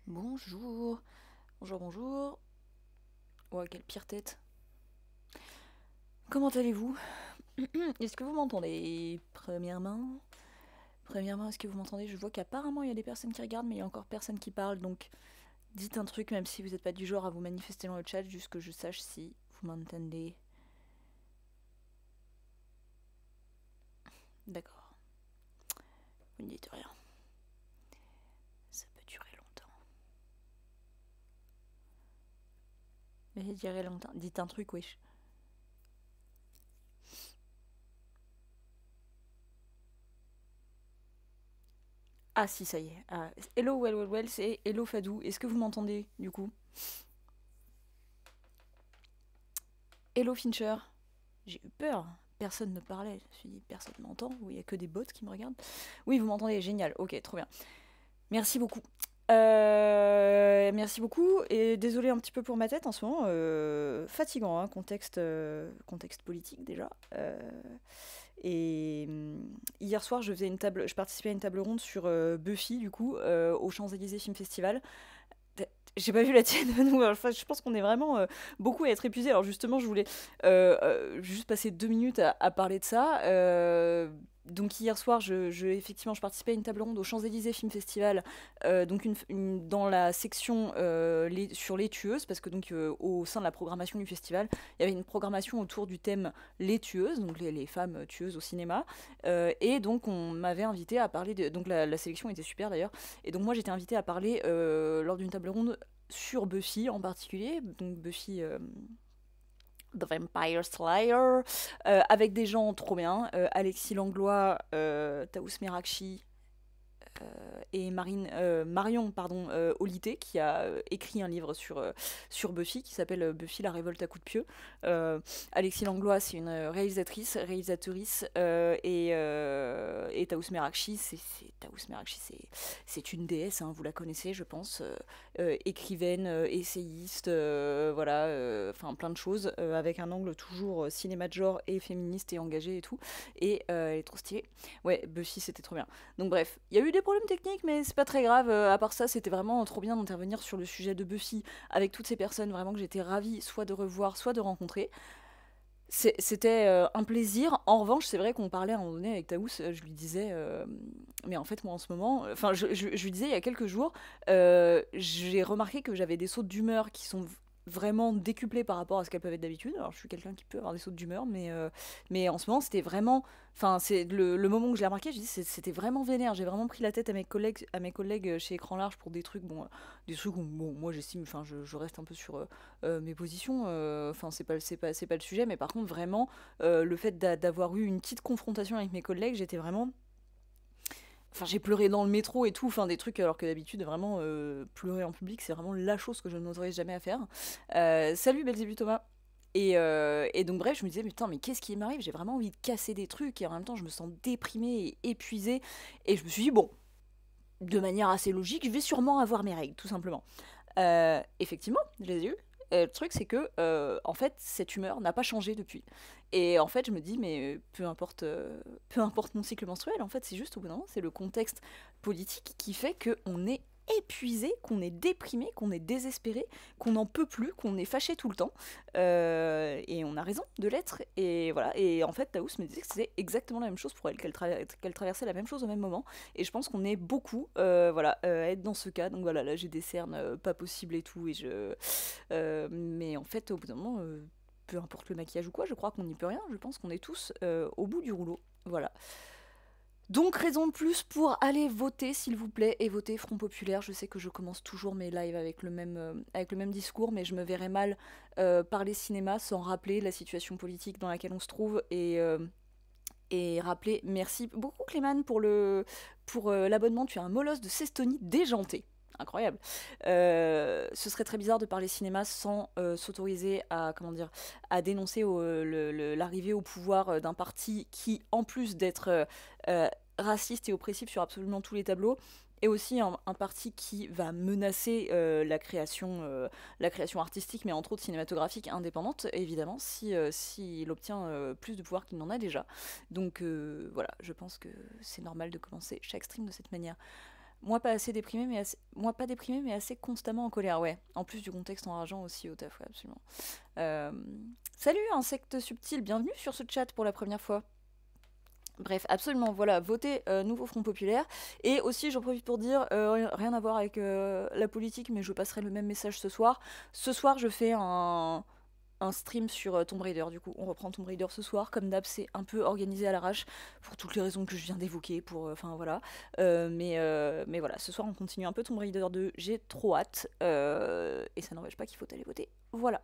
Bonjour. Bonjour, bonjour. Ouais, quelle pire tête. Comment allez-vous? Est-ce que vous m'entendez? Premièrement, est-ce que vous m'entendez? Je vois qu'apparemment il y a des personnes qui regardent, mais il y a encore personne qui parle, donc dites un truc, même si vous n'êtes pas du genre à vous manifester dans le chat, juste que je sache si vous m'entendez. D'accord. Vous ne dites rien. Ça peut durer longtemps. Mais durer longtemps. Dites un truc, wesh. Ah si, ça y est. Ah, hello, well, c'est hello Fadou. Est-ce que vous m'entendez du coup? Hello Fincher. J'ai eu peur. Personne ne parlait. Je me suis dit, personne m'entend. Ou il y a que des bots qui me regardent. Oui, vous m'entendez. Génial. Ok, trop bien. Merci beaucoup. Merci beaucoup. Et désolé un petit peu pour ma tête en ce moment. Fatigant, hein, contexte politique déjà. Hier soir, je participais à une table ronde sur Buffy, du coup, au Champs-Élysées Film Festival. J'ai pas vu la tienne, nous. Enfin, je pense qu'on est vraiment beaucoup à être épuisés. Alors justement, je voulais juste passer 2 minutes à parler de ça. Donc hier soir, effectivement, je participais à une table ronde au Champs-Élysées Film Festival, donc dans la section sur les tueuses, parce que donc au sein de la programmation du festival, il y avait une programmation autour du thème les tueuses, donc les femmes tueuses au cinéma, et donc on m'avait invité à parler donc la sélection était super d'ailleurs, et donc moi j'étais invitée à parler lors d'une table ronde sur Buffy en particulier, donc Buffy The Vampire Slayer, avec des gens trop bien, Alexis Langlois, Taous Merakchi, Marion pardon, Olité, qui a écrit un livre sur Buffy qui s'appelle Buffy la révolte à coups de pieu. Alexis Langlois, c'est une réalisatrice, et Taous Merakchi, c'est une déesse, hein, vous la connaissez, je pense, écrivaine, essayiste, voilà, enfin plein de choses, avec un angle toujours cinéma de genre et féministe et engagé et tout. Et elle est trop stylée. Ouais, Buffy, c'était trop bien. Donc bref, il y a eu des problèmes techniques, mais c'est pas très grave. À part ça, c'était vraiment trop bien d'intervenir sur le sujet de Buffy avec toutes ces personnes vraiment que j'étais ravie soit de revoir, soit de rencontrer. C'était un plaisir. En revanche, c'est vrai qu'on parlait à un moment donné avec Taous, je lui disais, mais en fait, moi en ce moment, enfin, je lui disais il y a quelques jours, j'ai remarqué que j'avais des sautes d'humeur qui sont vraiment décuplés par rapport à ce qu'elles peuvent être d'habitude. Alors, je suis quelqu'un qui peut avoir des sautes d'humeur, mais en ce moment, c'était vraiment. Enfin, c'est le moment où je l'ai remarqué, je dis c'était vraiment vénère. J'ai vraiment pris la tête à mes collègues chez Écran Large pour des trucs, bon, des trucs où, bon, moi j'estime, enfin, je reste un peu sur mes positions. Enfin, c'est pas le sujet, mais par contre, vraiment, le fait d'avoir eu une petite confrontation avec mes collègues, j'étais vraiment. Enfin, j'ai pleuré dans le métro et tout, enfin des trucs alors que d'habitude, vraiment, pleurer en public, c'est vraiment la chose que je n'oserais jamais à faire. Salut Belzébuth Thomas. Et donc bref, je me disais, mais putain, mais qu'est-ce qui m'arrive? J'ai vraiment envie de casser des trucs et en même temps, je me sens déprimée et épuisée. Et je me suis dit, bon, de manière assez logique, je vais sûrement avoir mes règles, tout simplement. Effectivement, je les ai eues. Le truc, c'est que, en fait, cette humeur n'a pas changé depuis. Et en fait, je me dis, mais peu importe mon cycle menstruel, en fait, c'est juste au bout d'un moment, c'est le contexte politique qui fait qu'on est épuisé, qu'on est déprimé, qu'on est désespéré, qu'on n'en peut plus, qu'on est fâché tout le temps. Et on a raison de l'être. Et voilà. Et en fait, Taous me disait que c'était exactement la même chose pour elle, qu'elle traversait la même chose au même moment. Et je pense qu'on est beaucoup, voilà, à être dans ce cas. Donc voilà, là j'ai des cernes pas possibles et tout. Mais en fait, au bout d'un moment, peu importe le maquillage ou quoi, je crois qu'on n'y peut rien. Je pense qu'on est tous au bout du rouleau. Voilà. Donc raison de plus pour aller voter s'il vous plaît et voter Front Populaire. Je sais que je commence toujours mes lives avec le même discours, mais je me verrais mal parler cinéma sans rappeler la situation politique dans laquelle on se trouve et rappeler merci beaucoup Clément pour l'abonnement. Tu as un molosse de Cestonie déjanté. Incroyable. Ce serait très bizarre de parler cinéma sans s'autoriser à, comment dire, à dénoncer l'arrivée au pouvoir d'un parti qui, en plus d'être raciste et oppressif sur absolument tous les tableaux, est aussi un parti qui va menacer la création artistique, mais entre autres cinématographique indépendante, évidemment, s'il obtient plus de pouvoir qu'il n'en a déjà. Donc voilà, je pense que c'est normal de commencer chaque stream de cette manière. Moi pas déprimé, mais assez constamment en colère, ouais. En plus du contexte enrageant aussi au taf, ouais, absolument. Euh, Salut, insecte subtil, bienvenue sur ce chat pour la première fois. Bref, absolument, voilà, votez Nouveau Front Populaire. Et aussi, j'en profite pour dire, rien à voir avec la politique, mais je passerai le même message ce soir. Ce soir, je fais un stream sur Tomb Raider. Du coup, on reprend Tomb Raider ce soir. Comme d'hab, c'est un peu organisé à l'arrache pour toutes les raisons que je viens d'évoquer. Enfin voilà. Mais voilà, ce soir, on continue un peu Tomb Raider 2. J'ai trop hâte. Et ça n'empêche pas qu'il faut aller voter. Voilà.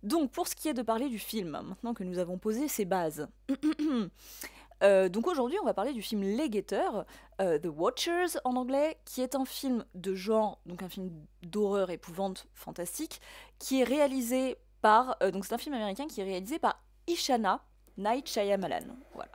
Donc, pour ce qui est de parler du film, maintenant que nous avons posé ces bases. Donc aujourd'hui, on va parler du film Les Guetteurs, The Watchers en anglais, qui est un film de genre, donc un film d'horreur, épouvante, fantastique, qui est réalisé par, donc c'est un film américain qui est réalisé par Ishana Night Shyamalan. Voilà.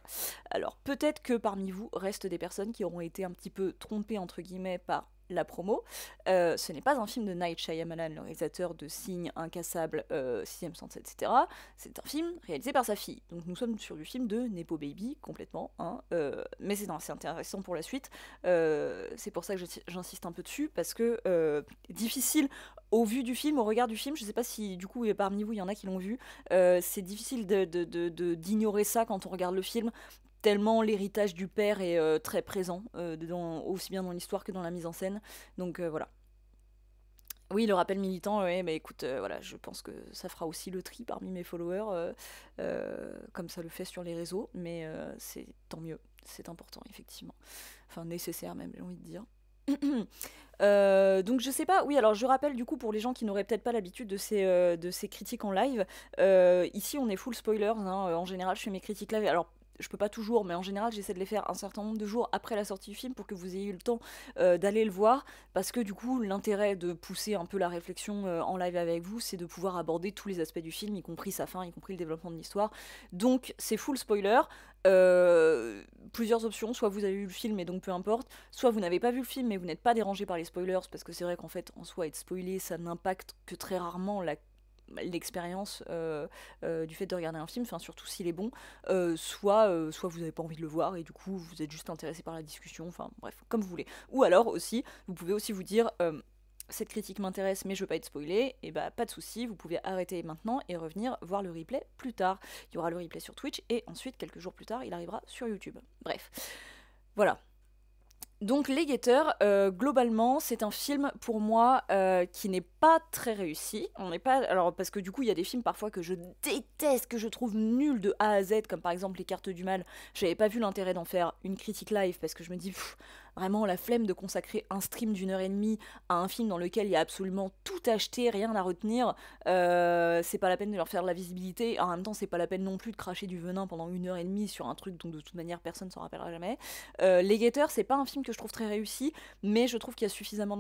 Alors peut-être que parmi vous restent des personnes qui auront été un petit peu trompées entre guillemets par la promo. Ce n'est pas un film de Night Shyamalan, le réalisateur de Signes, Incassable, Sixième Sens, etc. C'est un film réalisé par sa fille. Donc nous sommes sur du film de Nepo Baby, complètement. Hein, mais c'est intéressant pour la suite. C'est pour ça que j'insiste un peu dessus, parce que difficile, au vu du film, au regard du film, je sais pas si du coup parmi vous il y en a qui l'ont vu, c'est difficile d'ignorer ça quand on regarde le film, tellement l'héritage du père est très présent, aussi bien dans l'histoire que dans la mise en scène. Donc voilà. Oui, le rappel militant, ouais, bah écoute, voilà, je pense que ça fera aussi le tri parmi mes followers, comme ça le fait sur les réseaux, mais c'est tant mieux, c'est important, effectivement. Enfin, nécessaire même, j'ai envie de dire. Donc je sais pas, oui, alors je rappelle du coup pour les gens qui n'auraient peut-être pas l'habitude de ces critiques en live, ici on est full spoilers, hein, en général je fais mes critiques live, alors je peux pas toujours, mais en général j'essaie de les faire un certain nombre de jours après la sortie du film pour que vous ayez eu le temps d'aller le voir, parce que du coup l'intérêt de pousser un peu la réflexion en live avec vous, c'est de pouvoir aborder tous les aspects du film, y compris sa fin, y compris le développement de l'histoire, donc c'est full spoiler. Plusieurs options, soit vous avez vu le film et donc peu importe, soit vous n'avez pas vu le film mais vous n'êtes pas dérangé par les spoilers, parce que c'est vrai qu'en fait en soi être spoilé ça n'impacte que très rarement l'expérience du fait de regarder un film, enfin surtout s'il est bon, soit vous n'avez pas envie de le voir et du coup vous êtes juste intéressé par la discussion, enfin bref, comme vous voulez. Ou alors aussi, vous pouvez aussi vous dire cette critique m'intéresse mais je veux pas être spoilé, et bah pas de souci, vous pouvez arrêter maintenant et revenir voir le replay plus tard. Il y aura le replay sur Twitch et ensuite quelques jours plus tard il arrivera sur YouTube. Bref, voilà. Donc Les Guetteurs, globalement, c'est un film pour moi qui n'est pas très réussi. On n'est pas, alors parce que du coup, il y a des films parfois que je déteste, que je trouve nuls de A à Z, comme par exemple Les Cartes du Mal. J'avais pas vu l'intérêt d'en faire une critique live parce que je me dis vraiment la flemme de consacrer un stream d'1 h 30 à un film dans lequel il y a absolument tout acheté, rien à retenir. C'est pas la peine de leur faire de la visibilité. En même temps, c'est pas la peine non plus de cracher du venin pendant 1 h 30 sur un truc dont de toute manière personne s'en rappellera jamais. Les Guetteurs, c'est pas un film que je trouve très réussi, mais je trouve qu'il y a suffisamment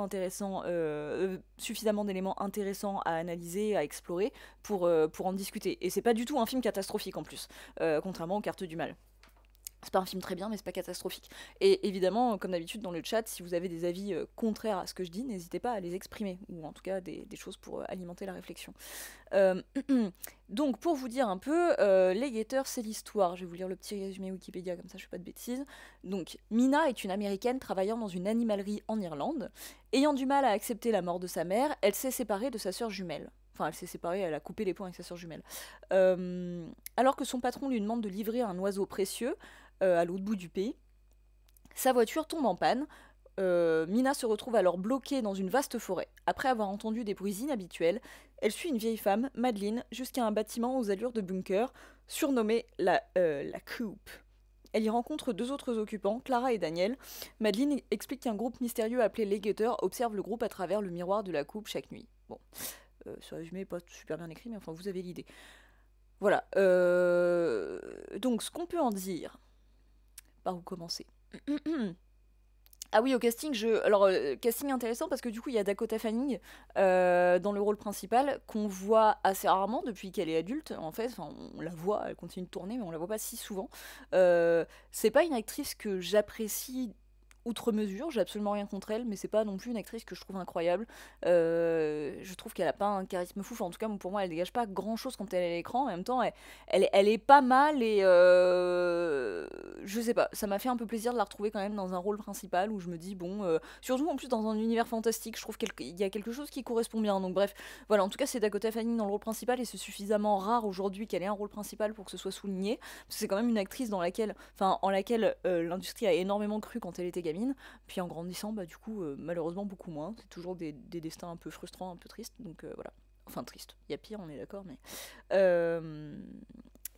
d'éléments intéressants à analyser, à explorer pour en discuter. Et c'est pas du tout un film catastrophique en plus, contrairement aux Cartes du Mal. C'est pas un film très bien, mais c'est pas catastrophique. Et évidemment, comme d'habitude dans le chat, si vous avez des avis contraires à ce que je dis, n'hésitez pas à les exprimer, ou en tout cas des choses pour alimenter la réflexion. Euh, donc pour vous dire un peu, Les Guetteurs, c'est l'histoire. Je vais vous lire le petit résumé Wikipédia, comme ça je fais pas de bêtises. Donc Mina est une Américaine travaillant dans une animalerie en Irlande. Ayant du mal à accepter la mort de sa mère, elle s'est séparée de sa sœur jumelle. Enfin, elle s'est séparée, elle a coupé les ponts avec sa sœur jumelle. Alors que son patron lui demande de livrer un oiseau précieux à l'autre bout du pays, sa voiture tombe en panne. Mina se retrouve alors bloquée dans une vaste forêt. Après avoir entendu des bruits inhabituels, elle suit une vieille femme, Madeleine, jusqu'à un bâtiment aux allures de bunker, surnommé la Coupe. Elle y rencontre deux autres occupants, Clara et Daniel. Madeleine explique qu'un groupe mystérieux appelé les Guetteurs observe le groupe à travers le miroir de la coupe chaque nuit. Bon, ce résumé n'est pas super bien écrit, mais enfin vous avez l'idée. Voilà. Donc ce qu'on peut en dire, par où commencer? Ah oui, au casting, alors casting intéressant parce que du coup il y a Dakota Fanning dans le rôle principal qu'on voit assez rarement depuis qu'elle est adulte. En fait, enfin, on la voit, elle continue de tourner, mais on la voit pas si souvent. C'est pas une actrice que j'apprécie outre mesure, j'ai absolument rien contre elle, mais c'est pas non plus une actrice que je trouve incroyable. Je trouve qu'elle a pas un charisme fou, enfin, en tout cas pour moi elle dégage pas grand chose quand elle est à l'écran, en même temps elle est pas mal et je sais pas, ça m'a fait un peu plaisir de la retrouver quand même dans un rôle principal où je me dis bon, surtout en plus dans un univers fantastique, je trouve qu'il y a quelque chose qui correspond bien, donc bref, voilà, en tout cas c'est Dakota Fanning dans le rôle principal et c'est suffisamment rare aujourd'hui qu'elle ait un rôle principal pour que ce soit souligné, parce que c'est quand même une actrice en laquelle l'industrie a énormément cru quand elle était gamine, puis en grandissant, bah du coup, malheureusement beaucoup moins. C'est toujours des destins un peu frustrants, un peu tristes, donc voilà. Enfin triste, il y a pire, on est d'accord, mais...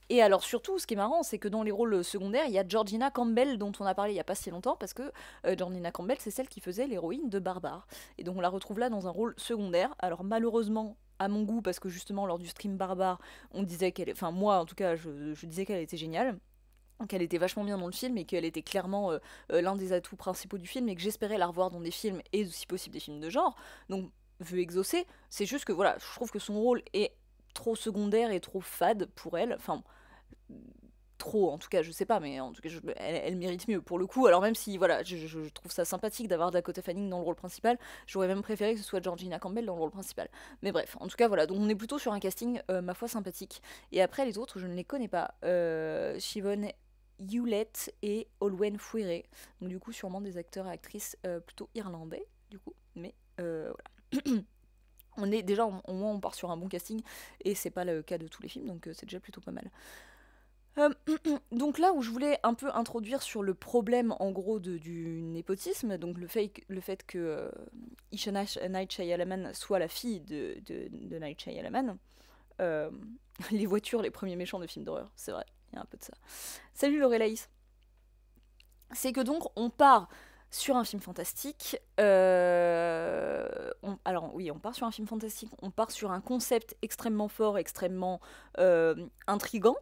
Et alors surtout, ce qui est marrant, c'est que dans les rôles secondaires, il y a Georgina Campbell, dont on a parlé il y a pas si longtemps, parce que Georgina Campbell, c'est celle qui faisait l'héroïne de Barbare. Et donc on la retrouve là dans un rôle secondaire. Alors malheureusement, à mon goût, parce que justement lors du stream Barbare, on disait qu'elle... Enfin moi, en tout cas, je disais qu'elle était géniale. qu'elle était vachement bien dans le film et qu'elle était clairement l'un des atouts principaux du film et que j'espérais la revoir dans des films et si possible des films de genre. Donc, vue exaucée, c'est juste que voilà, je trouve que son rôle est trop secondaire et trop fade pour elle. Enfin, trop en tout cas, je sais pas, mais en tout cas, elle mérite mieux pour le coup. Alors, même si voilà, je trouve ça sympathique d'avoir Dakota Fanning dans le rôle principal, j'aurais même préféré que ce soit Georgina Campbell dans le rôle principal. Mais bref, en tout cas, voilà, donc on est plutôt sur un casting, ma foi, sympathique. Et après, les autres, je ne les connais pas. Siobhan Hewlett et Olwen Fouéré. Donc, du coup, sûrement des acteurs et actrices plutôt irlandais, du coup. Mais voilà. On est déjà, au moins, on part sur un bon casting et c'est pas le cas de tous les films, donc c'est déjà plutôt pas mal. Euh, donc là où je voulais un peu introduire sur le problème en gros du népotisme, donc le fait que Ishana Night Shyamalan soit la fille de Night Shyamalan, euh, les voitures, les premiers méchants de films d'horreur, c'est vrai, il y a un peu de ça. Salut Laurélaïs. C'est que donc on part sur un film fantastique. Alors oui, on part sur un film fantastique. On part sur un concept extrêmement fort, extrêmement intrigant.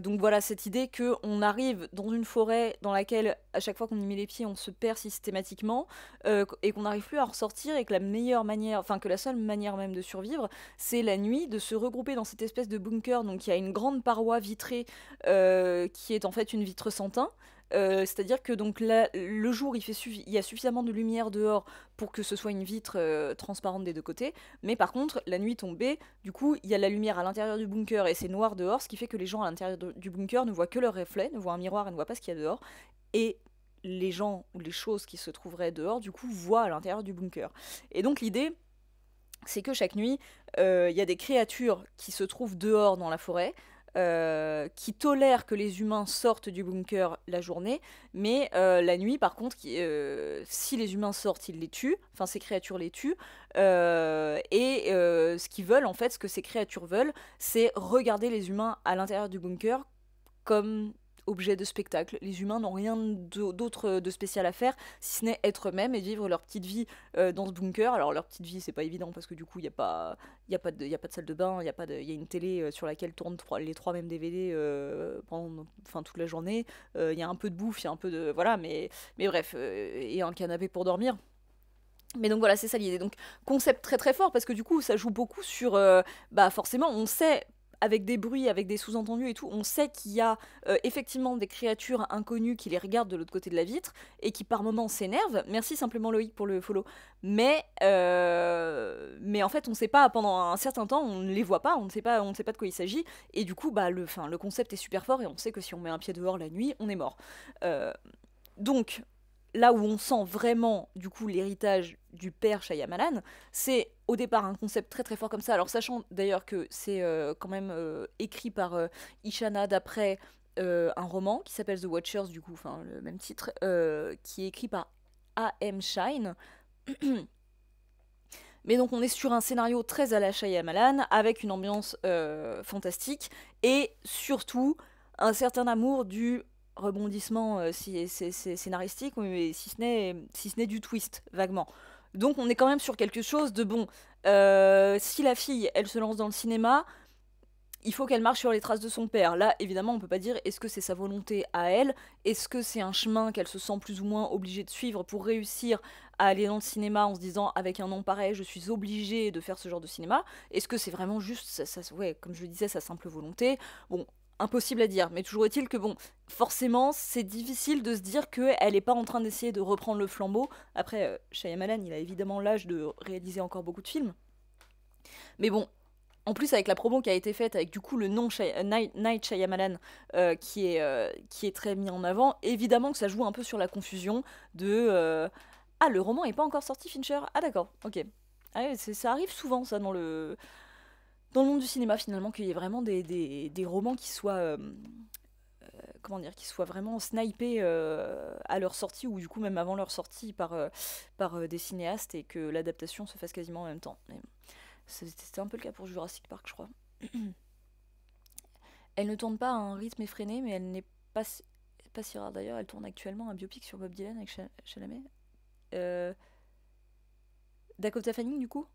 Donc voilà cette idée que on arrive dans une forêt dans laquelle à chaque fois qu'on y met les pieds, on se perd systématiquement et qu'on n'arrive plus à ressortir et que la meilleure manière, enfin que la seule manière même de survivre, c'est la nuit, de se regrouper dans cette espèce de bunker. Donc il y a une grande paroi vitrée qui est en fait une vitre sans teint. C'est-à-dire que donc là, le jour, il y a suffisamment de lumière dehors pour que ce soit une vitre transparente des deux côtés, mais par contre, la nuit tombée, du coup, il y a la lumière à l'intérieur du bunker et c'est noir dehors, ce qui fait que les gens à l'intérieur du bunker ne voient que leur reflet, ne voient un miroir et ne voient pas ce qu'il y a dehors, et les gens ou les choses qui se trouveraient dehors, du coup, voient à l'intérieur du bunker. Et donc l'idée, c'est que chaque nuit, il y a des créatures qui se trouvent dehors dans la forêt, qui tolèrent que les humains sortent du bunker la journée, mais la nuit, par contre, si les humains sortent, ils les tuent, enfin ces créatures les tuent, ce qu'ils veulent, en fait, ce que ces créatures veulent, c'est regarder les humains à l'intérieur du bunker comme objet de spectacle. Les humains n'ont rien d'autre de spécial à faire, si ce n'est être eux-mêmes et vivre leur petite vie dans ce bunker. Alors leur petite vie, c'est pas évident parce que du coup, il y a pas de salle de bain, il y a une télé sur laquelle tournent les trois mêmes DVD pendant enfin, toute la journée. Il y a un peu de bouffe, il y a un peu de... Voilà, mais bref, et un canapé pour dormir. Mais donc voilà, c'est ça l'idée. Donc concept très très fort parce que du coup ça joue beaucoup sur bah forcément on sait avec des bruits, avec des sous-entendus et tout, on sait qu'il y a effectivement des créatures inconnues qui les regardent de l'autre côté de la vitre et qui par moments s'énervent. Merci simplement Loïc pour le follow. Mais en fait on sait pas pendant un certain temps, on ne les voit pas, on ne sait pas de quoi il s'agit et du coup bah le concept est super fort et on sait que si on met un pied dehors la nuit, on est mort. Euh, donc là où on sent vraiment du coup l'héritage du père Shyamalan, c'est au départ un concept très très fort comme ça. Alors sachant d'ailleurs que c'est quand même écrit par Ishana d'après un roman qui s'appelle The Watchers du coup, enfin le même titre, qui est écrit par A.M. Shine. Mais donc on est sur un scénario très à la Shyamalan avec une ambiance fantastique et surtout un certain amour du rebondissement scénaristique, mais si ce n'est du twist, vaguement. Donc on est quand même sur quelque chose de bon. Si la fille, elle se lance dans le cinéma, il faut qu'elle marche sur les traces de son père. Là, évidemment, on peut pas dire est-ce que c'est sa volonté à elle, est-ce que c'est un chemin qu'elle se sent plus ou moins obligée de suivre pour réussir à aller dans le cinéma en se disant avec un nom pareil, je suis obligée de faire ce genre de cinéma. Est-ce que c'est vraiment juste, ouais, comme je le disais, sa simple volonté. Bon, impossible à dire, mais toujours est-il que bon, forcément, c'est difficile de se dire qu'elle est pas en train d'essayer de reprendre le flambeau. Après, Shyamalan, il a évidemment l'âge de réaliser encore beaucoup de films. Mais bon, en plus, avec la promo qui a été faite, avec du coup le nom Night Shyamalan qui est très mis en avant, évidemment que ça joue un peu sur la confusion de ah, le roman est pas encore sorti, Fincher. Ah, d'accord, ok. Ah, ouais, ça arrive souvent, ça, dans le monde du cinéma, finalement, qu'il y ait vraiment des romans qui soient. Comment dire, qui soient vraiment snipés à leur sortie, ou du coup même avant leur sortie par des cinéastes, et que l'adaptation se fasse quasiment en même temps. Mais c'était un peu le cas pour Jurassic Park, je crois. Elle ne tourne pas à un rythme effréné, mais elle n'est pas si rare d'ailleurs. Elle tourne actuellement un biopic sur Bob Dylan avec Chalamet. Euh, Dakota Fanning, du coup.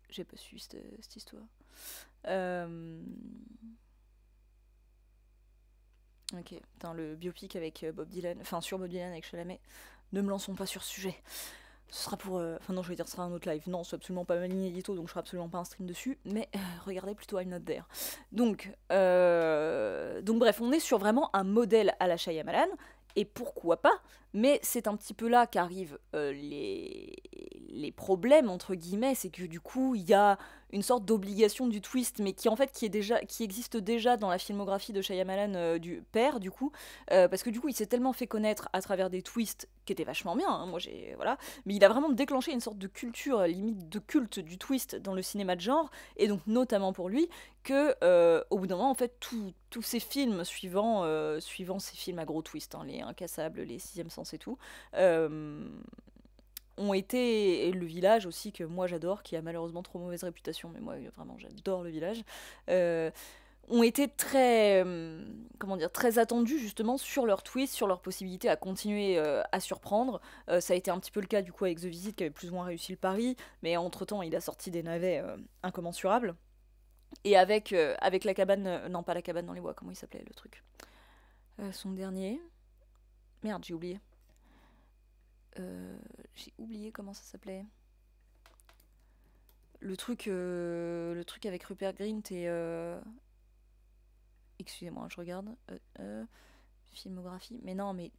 J'ai pas suivi cette histoire. Euh, Ok, putain, le biopic avec Bob Dylan, enfin sur Bob Dylan avec Chalamet, ne me lançons pas sur ce sujet. Ce sera pour. Enfin, non, je vais dire, ce sera un autre live. Non, c'est absolument pas ma ligne édito, donc je ferai absolument pas un stream dessus. Mais regardez plutôt I'm Not There. Donc, bref, on est sur vraiment un modèle à la Shyamalan. Et pourquoi pas? Mais c'est un petit peu là qu'arrivent les problèmes, entre guillemets. C'est que du coup, il y a une sorte d'obligation du twist, mais qui en fait qui existe déjà dans la filmographie de Shyamalan du père, du coup. Parce que du coup, il s'est tellement fait connaître à travers des twists qui étaient vachement bien. Hein, moi, j'ai. Voilà, mais il a vraiment déclenché une sorte de culture, limite de culte du twist dans le cinéma de genre, et donc notamment pour lui, que au bout d'un moment, en fait, tous ces films suivant ces films à gros twist, hein, les Incassables, les Sixième Sens et tout, euh, ont été, et le village aussi, que moi j'adore, qui a malheureusement trop mauvaise réputation, mais moi vraiment j'adore le village, euh, ont été très, comment dire, très attendus justement sur leur twist, sur leur possibilité à continuer à surprendre. Ça a été un petit peu le cas du coup avec The Visit qui avait plus ou moins réussi le pari, mais entre-temps il a sorti des navets incommensurables. Et avec la cabane, non pas la cabane dans les bois, comment il s'appelait le truc, son dernier, merde j'ai oublié. J'ai oublié comment ça s'appelait. Le truc avec Rupert Grint et excusez-moi, je regarde. Filmographie. Mais non, mais.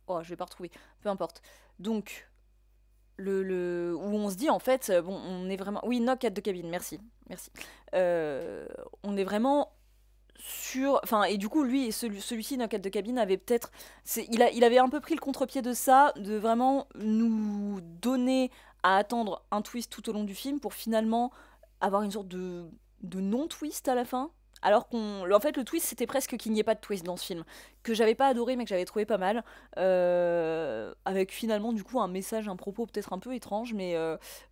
Oh, je vais pas retrouver. Peu importe. Donc, où on se dit, en fait, bon, on est vraiment. Oui, Knock at the Cabin, merci. Merci. On est vraiment sur. Enfin, et du coup, lui, celui-ci, Knock at the Cabin, avait peut-être. Il avait un peu pris le contre-pied de ça, de vraiment nous donner à attendre un twist tout au long du film pour finalement avoir une sorte de non-twist à la fin. Alors en fait, le twist, c'était presque qu'il n'y ait pas de twist dans ce film. Que j'avais pas adoré, mais que j'avais trouvé pas mal. Avec finalement, du coup, un message, un propos peut-être un peu étrange, mais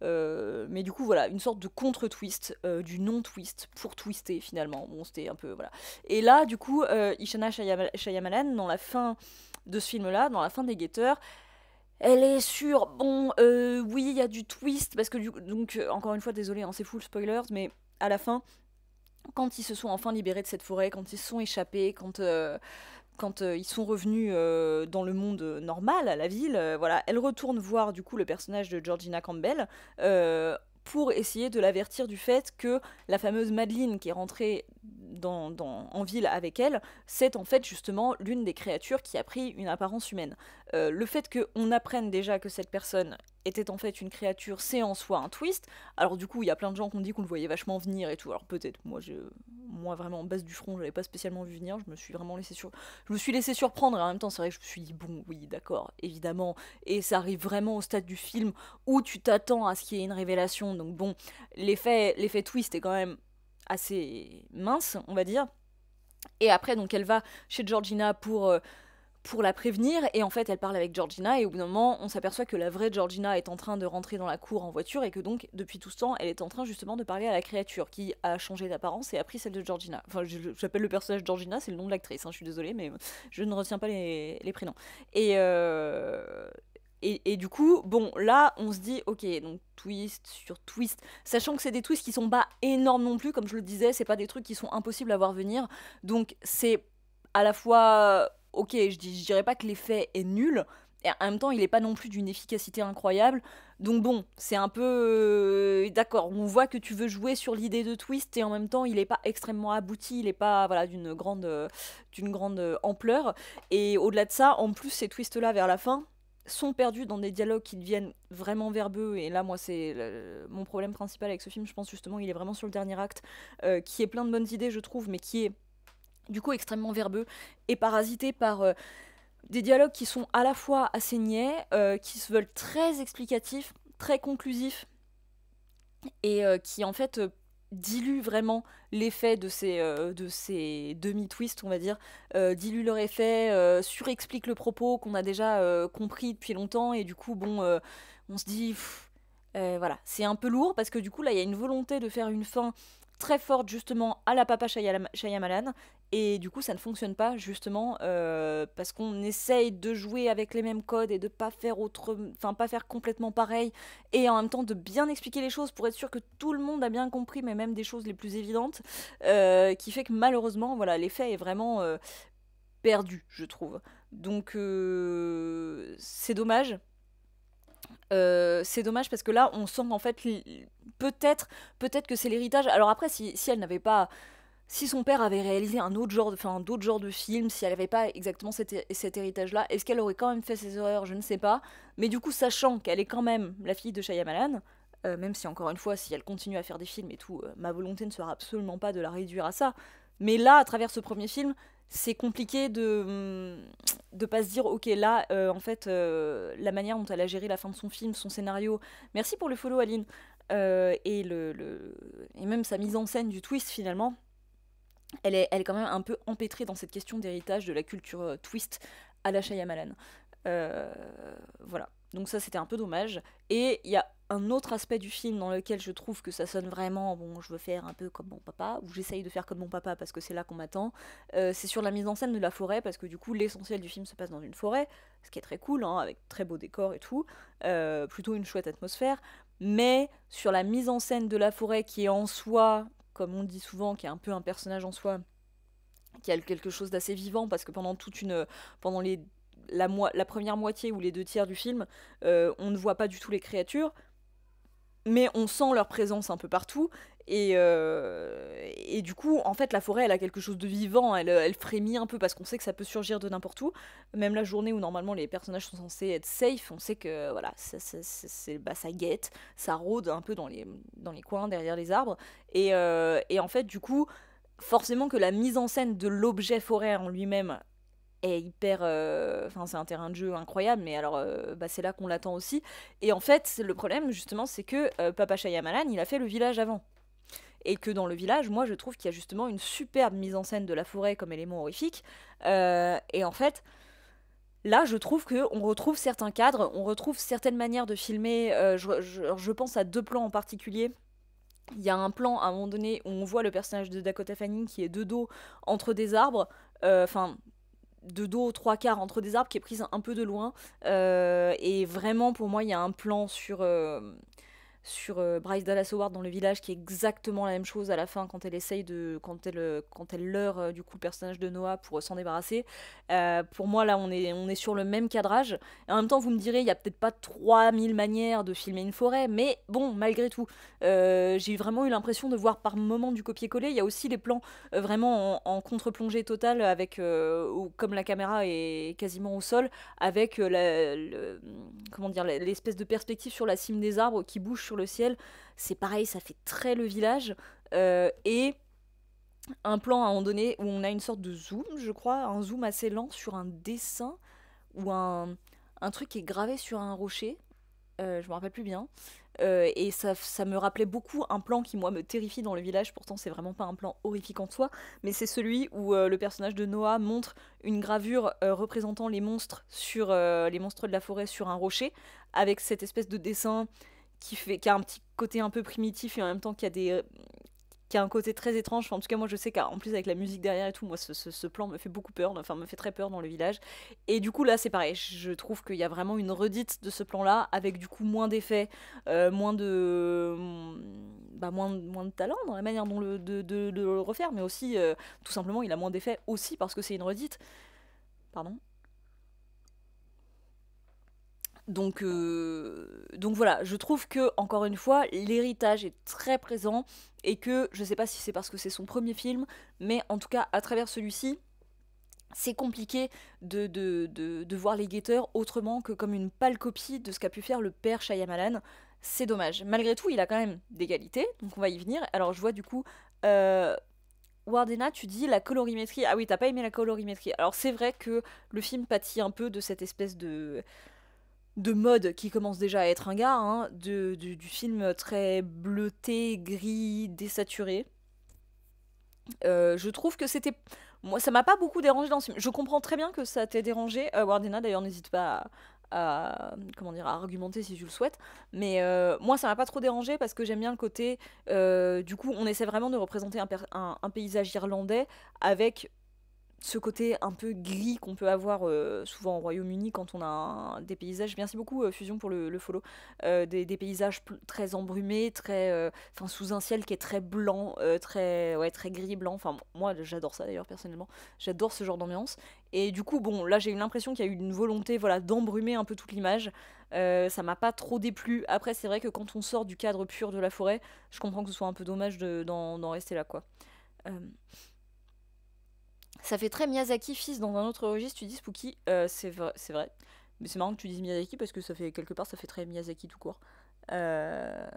du coup, voilà, une sorte de contre-twist, du non-twist, pour twister finalement. Bon, c'était un peu. Voilà. Et là, du coup, Ishana Shyamalan, dans la fin de ce film-là, dans la fin des Guetteurs, elle est sur, bon, oui, il y a du twist, parce que donc, encore une fois, désolé, hein, c'est full spoilers, mais à la fin, quand ils se sont enfin libérés de cette forêt, quand ils se sont échappés, quand ils sont revenus dans le monde normal, à la ville, voilà, elle retourne voir du coup le personnage de Georgina Campbell pour essayer de l'avertir du fait que la fameuse Madeleine qui est rentrée en ville avec elle, c'est en fait justement l'une des créatures qui a pris une apparence humaine. Le fait qu'on apprenne déjà que cette personne était en fait une créature, c'est en soi un twist. Alors du coup, il y a plein de gens qui ont dit qu'on le voyait vachement venir et tout. Alors peut-être, moi vraiment en base du front, je l'avais pas spécialement vu venir. Je me suis laissé surprendre. Et en même temps, c'est vrai que je me suis dit bon, oui, d'accord, évidemment. Et ça arrive vraiment au stade du film où tu t'attends à ce qu'il y ait une révélation. Donc bon, l'effet twist est quand même assez mince, on va dire. Et après, donc, elle va chez Georgina pour la prévenir, et en fait elle parle avec Georgina, et au bout d'un moment on s'aperçoit que la vraie Georgina est en train de rentrer dans la cour en voiture, et que donc depuis tout ce temps elle est en train justement de parler à la créature qui a changé d'apparence et a pris celle de Georgina. Enfin, j'appelle le personnage Georgina, c'est le nom de l'actrice, hein, je suis désolée, mais je ne retiens pas les prénoms. Et, et du coup, bon, là, on se dit, ok, donc twist sur twist, sachant que c'est des twists qui sont pas énormes non plus, comme je le disais, c'est pas des trucs qui sont impossibles à voir venir, donc c'est à la fois, ok, je dirais pas que l'effet est nul, et en même temps, il est pas non plus d'une efficacité incroyable, donc bon, c'est un peu, d'accord, on voit que tu veux jouer sur l'idée de twist, et en même temps, il est pas extrêmement abouti, il est pas, voilà, d'une grande ampleur, et au-delà de ça, en plus, ces twists-là vers la fin, sont perdus dans des dialogues qui deviennent vraiment verbeux, et là moi c'est mon problème principal avec ce film, je pense justement il est vraiment sur le dernier acte, qui est plein de bonnes idées je trouve, mais qui est du coup extrêmement verbeux et parasité par des dialogues qui sont à la fois assez niais, qui se veulent très explicatifs, très conclusifs, et qui en fait diluent vraiment l'effet de ces demi-twists, on va dire, diluent leur effet, surexpliquent le propos qu'on a déjà compris depuis longtemps, et du coup, bon, on se dit, voilà, c'est un peu lourd, parce que du coup, là, il y a une volonté de faire une fin très forte justement à la papa Shyamalan, et du coup ça ne fonctionne pas justement parce qu'on essaye de jouer avec les mêmes codes et de pas faire enfin pas faire complètement pareil, et en même temps de bien expliquer les choses pour être sûr que tout le monde a bien compris, mais même des choses les plus évidentes, qui fait que malheureusement voilà, l'effet est vraiment perdu, je trouve. Donc c'est dommage. C'est dommage parce que là, on sent qu'en fait, peut-être, peut-être que c'est l'héritage. Alors après, si elle n'avait pas, si son père avait réalisé un autre genre, enfin d'autres genres de films, si elle n'avait pas exactement cet héritage-là, est-ce qu'elle aurait quand même fait ses erreurs? Je ne sais pas. Mais du coup, sachant qu'elle est quand même la fille de Shyamalan, même si encore une fois, si elle continue à faire des films et tout, ma volonté ne sera absolument pas de la réduire à ça. Mais là, à travers ce premier film, c'est compliqué de pas se dire ok là en fait la manière dont elle a géré la fin de son film, son scénario, merci pour le follow Aline, et même sa mise en scène du twist finalement, elle est quand même un peu empêtrée dans cette question d'héritage de la culture twist à la Shyamalan. Euh, voilà. Donc ça, c'était un peu dommage. Et il y a un autre aspect du film dans lequel je trouve que ça sonne vraiment, bon, je veux faire un peu comme mon papa, ou j'essaye de faire comme mon papa parce que c'est là qu'on m'attend. C'est sur la mise en scène de la forêt, parce que du coup, l'essentiel du film se passe dans une forêt, ce qui est très cool, hein, avec très beaux décors et tout, plutôt une chouette atmosphère. Mais sur la mise en scène de la forêt, qui est en soi, comme on dit souvent, qui est un peu un personnage en soi, qui a quelque chose d'assez vivant, parce que pendant la première moitié ou les deux tiers du film, on ne voit pas du tout les créatures, mais on sent leur présence un peu partout. Et du coup, en fait, la forêt, elle a quelque chose de vivant, elle frémit un peu parce qu'on sait que ça peut surgir de n'importe où. Même la journée où normalement les personnages sont censés être safe, on sait que voilà, ça guette, ça rôde un peu dans les coins, derrière les arbres. Et en fait, du coup, forcément que la mise en scène de l'objet forêt en lui-même est hyper. Enfin, c'est un terrain de jeu incroyable, mais alors, bah, c'est là qu'on l'attend aussi. Et en fait, le problème, justement, c'est que Papa Shyamalan, il a fait le village avant. Et que dans le village, moi, je trouve qu'il y a justement une superbe mise en scène de la forêt comme élément horrifique. Et en fait, là, je trouve que on retrouve certains cadres, on retrouve certaines manières de filmer. Je pense à deux plans en particulier. Il y a un plan à un moment donné où on voit le personnage de Dakota Fanning qui est de dos entre des arbres, enfin de dos trois quarts entre des arbres, qui est prise un peu de loin. Et vraiment, pour moi, il y a un plan sur Bryce Dallas Howard dans le village qui est exactement la même chose à la fin quand elle essaye quand elle leurre du coup le personnage de Noah pour s'en débarrasser. Pour moi là on est sur le même cadrage, et en même temps vous me direz il y a peut-être pas 3000 manières de filmer une forêt, mais bon malgré tout j'ai vraiment eu l'impression de voir par moments du copier-coller. Il y a aussi les plans vraiment en contre-plongée totale avec où, comme la caméra est quasiment au sol, avec comment dire, l'espèce de perspective sur la cime des arbres qui bouge sur le ciel. C'est pareil, ça fait très le village. Et un plan à un moment donné où on a une sorte de zoom, je crois, un zoom assez lent sur un dessin ou un truc qui est gravé sur un rocher. Je me rappelle plus bien. Et ça me rappelait beaucoup un plan qui, moi, me terrifie dans le village. Pourtant, c'est vraiment pas un plan horrifique en soi, mais c'est celui où le personnage de Noah montre une gravure représentant les monstres de la forêt sur un rocher, avec cette espèce de dessin qui a un petit côté un peu primitif et en même temps qui a un côté très étrange. Enfin, en tout cas, moi, je sais qu'en plus, avec la musique derrière et tout, moi, ce plan me fait beaucoup peur, enfin, me fait très peur dans le village. Et du coup, là, c'est pareil. Je trouve qu'il y a vraiment une redite de ce plan-là, avec du coup moins d'effets, moins de talent dans la manière de le refaire, mais aussi, tout simplement, il a moins d'effets aussi parce que c'est une redite. Pardon. Donc voilà, je trouve que, encore une fois, l'héritage est très présent, et que je sais pas si c'est parce que c'est son premier film, mais en tout cas, à travers celui-ci, c'est compliqué de voir les guetteurs autrement que comme une pâle copie de ce qu'a pu faire le père Shyamalan. C'est dommage. Malgré tout, il a quand même des qualités, donc on va y venir. Alors je vois du coup. Wardena, tu dis la colorimétrie. Ah oui, t'as pas aimé la colorimétrie. Alors c'est vrai que le film pâtit un peu de cette espèce de mode qui commence déjà à être un gars, hein, du film très bleuté, gris, désaturé. Je trouve que c'était. Moi, ça m'a pas beaucoup dérangé dans ce film. Je comprends très bien que ça t'ait dérangé. Wardena, d'ailleurs, n'hésite pas comment dire, à argumenter si tu le souhaites. Mais moi, ça m'a pas trop dérangé parce que j'aime bien le côté. Du coup, on essaie vraiment de représenter un paysage irlandais avec ce côté un peu gris qu'on peut avoir souvent au Royaume-Uni quand on a des paysages. Merci beaucoup Fusion pour le follow. Des paysages très embrumés, enfin sous un ciel qui est très blanc, très ouais très gris blanc. Enfin moi j'adore ça d'ailleurs personnellement. J'adore ce genre d'ambiance. Et du coup bon là j'ai eu l'impression qu'il y a eu une volonté voilà d'embrumer un peu toute l'image. Ça m'a pas trop déplu. Après c'est vrai que quand on sort du cadre pur de la forêt, je comprends que ce soit un peu dommage d'en rester là quoi. Euh, Ça fait très Miyazaki fils dans un autre registre, tu dis Spooky, c'est vrai, c'est vrai. Mais c'est marrant que tu dises Miyazaki parce que ça fait quelque part, ça fait très Miyazaki tout court. Euh,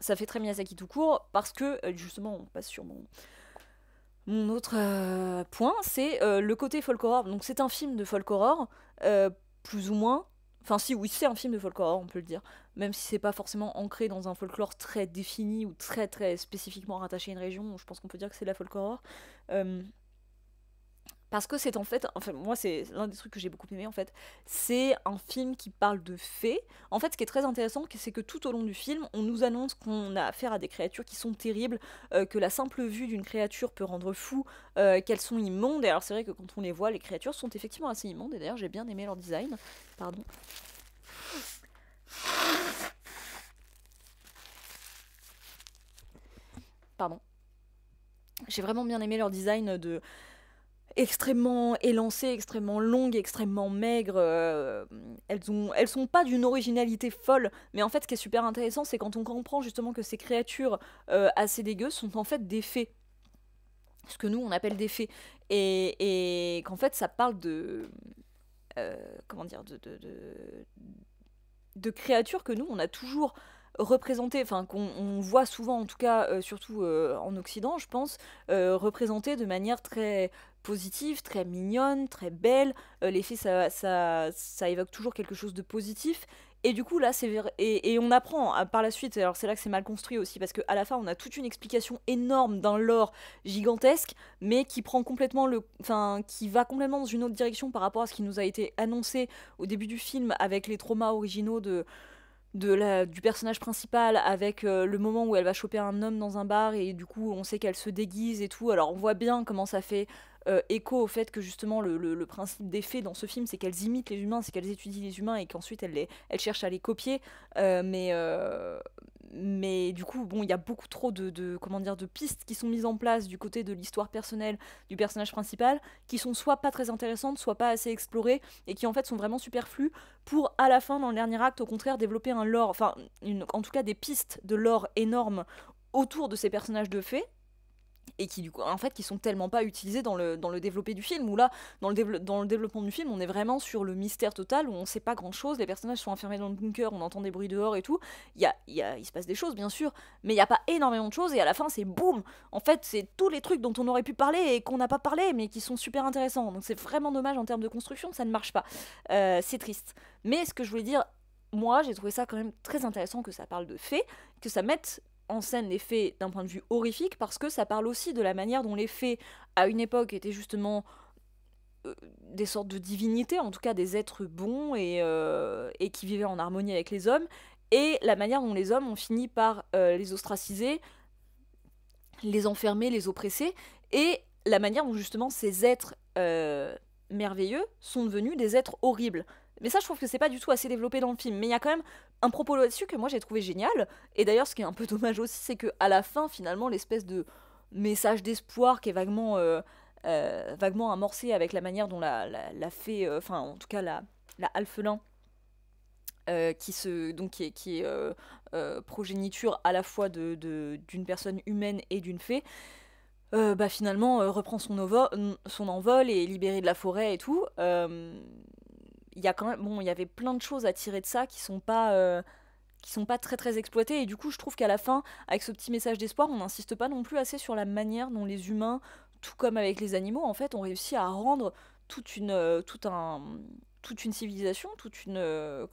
Ça fait très Miyazaki tout court parce que justement, on passe sur mon autre point, c'est le côté folk horror. Donc c'est un film de folk horror, plus ou moins. Enfin si, oui, c'est un film de folk horror, on peut le dire. Même si c'est pas forcément ancré dans un folklore très défini ou très très spécifiquement rattaché à une région, je pense qu'on peut dire que c'est de la folk horror. Euh, Parce que c'est en fait, enfin moi c'est l'un des trucs que j'ai beaucoup aimé en fait, c'est un film qui parle de fées. En fait ce qui est très intéressant c'est que tout au long du film on nous annonce qu'on a affaire à des créatures qui sont terribles, que la simple vue d'une créature peut rendre fou, qu'elles sont immondes. Et alors c'est vrai que quand on les voit les créatures sont effectivement assez immondes et d'ailleurs j'ai bien aimé leur design. Pardon. Pardon. J'ai vraiment bien aimé leur design de extrêmement élancées, extrêmement longues, extrêmement maigres. Elles sont pas d'une originalité folle, mais en fait, ce qui est super intéressant, c'est quand on comprend justement que ces créatures assez dégueu sont en fait des fées. Ce que nous, on appelle des fées. Et qu'en fait, ça parle de. Comment dire de créatures que nous, on a toujours représentées, enfin qu'on voit souvent en tout cas, surtout en Occident, je pense, représentées de manière très positive, très mignonne, très belle. Les fées, ça évoque toujours quelque chose de positif. Et du coup, là, c'est vrai. Et on apprend par la suite, alors c'est là que c'est mal construit aussi, parce qu'à la fin, on a toute une explication énorme d'un lore gigantesque, mais qui prend complètement le. Enfin, qui va complètement dans une autre direction par rapport à ce qui nous a été annoncé au début du film avec les traumas originaux du personnage principal, avec le moment où elle va choper un homme dans un bar et du coup on sait qu'elle se déguise et tout. Alors on voit bien comment ça fait écho au fait que justement le principe des fées dans ce film c'est qu'elles imitent les humains, c'est qu'elles étudient les humains et qu'ensuite elles cherchent à les copier. Mais du coup bon il y a beaucoup trop comment dire de pistes qui sont mises en place du côté de l'histoire personnelle du personnage principal qui sont soit pas très intéressantes, soit pas assez explorées et qui en fait sont vraiment superflues pour à la fin dans le dernier acte au contraire développer un lore, enfin en tout cas des pistes de lore énormes autour de ces personnages de fées et qui du coup en fait qui sont tellement pas utilisés dans le développé du film où là dans le développement du film on est vraiment sur le mystère total où on sait pas grand chose, les personnages sont enfermés dans le bunker, on entend des bruits dehors et tout, il se passe des choses bien sûr mais il y a pas énormément de choses et à la fin c'est boum, en fait c'est tous les trucs dont on aurait pu parler et qu'on n'a pas parlé mais qui sont super intéressants, donc c'est vraiment dommage en termes de construction, ça ne marche pas. C'est triste, mais ce que je voulais dire, moi j'ai trouvé ça quand même très intéressant que ça parle de fées, que ça mette en scène les fées d'un point de vue horrifique parce que ça parle aussi de la manière dont les fées à une époque étaient justement des sortes de divinités, en tout cas des êtres bons et qui vivaient en harmonie avec les hommes, et la manière dont les hommes ont fini par les ostraciser, les enfermer, les oppresser, et la manière dont justement ces êtres merveilleux sont devenus des êtres horribles. Mais ça, je trouve que c'est pas du tout assez développé dans le film. Mais il y a quand même un propos là-dessus que moi j'ai trouvé génial. Et d'ailleurs, ce qui est un peu dommage aussi, c'est que à la fin, finalement, l'espèce de message d'espoir qui est vaguement amorcé avec la manière dont la fée, enfin en tout cas la alphelin, qui est progéniture à la fois d'une personne humaine et d'une fée, bah finalement reprend son envol et est libéré de la forêt et tout. Il y a quand même, bon, il y avait plein de choses à tirer de ça qui sont pas très très exploitées et du coup je trouve qu'à la fin, avec ce petit message d'espoir, on n'insiste pas non plus assez sur la manière dont les humains, tout comme avec les animaux, en fait, ont réussi à rendre toute une, tout un, toute une civilisation,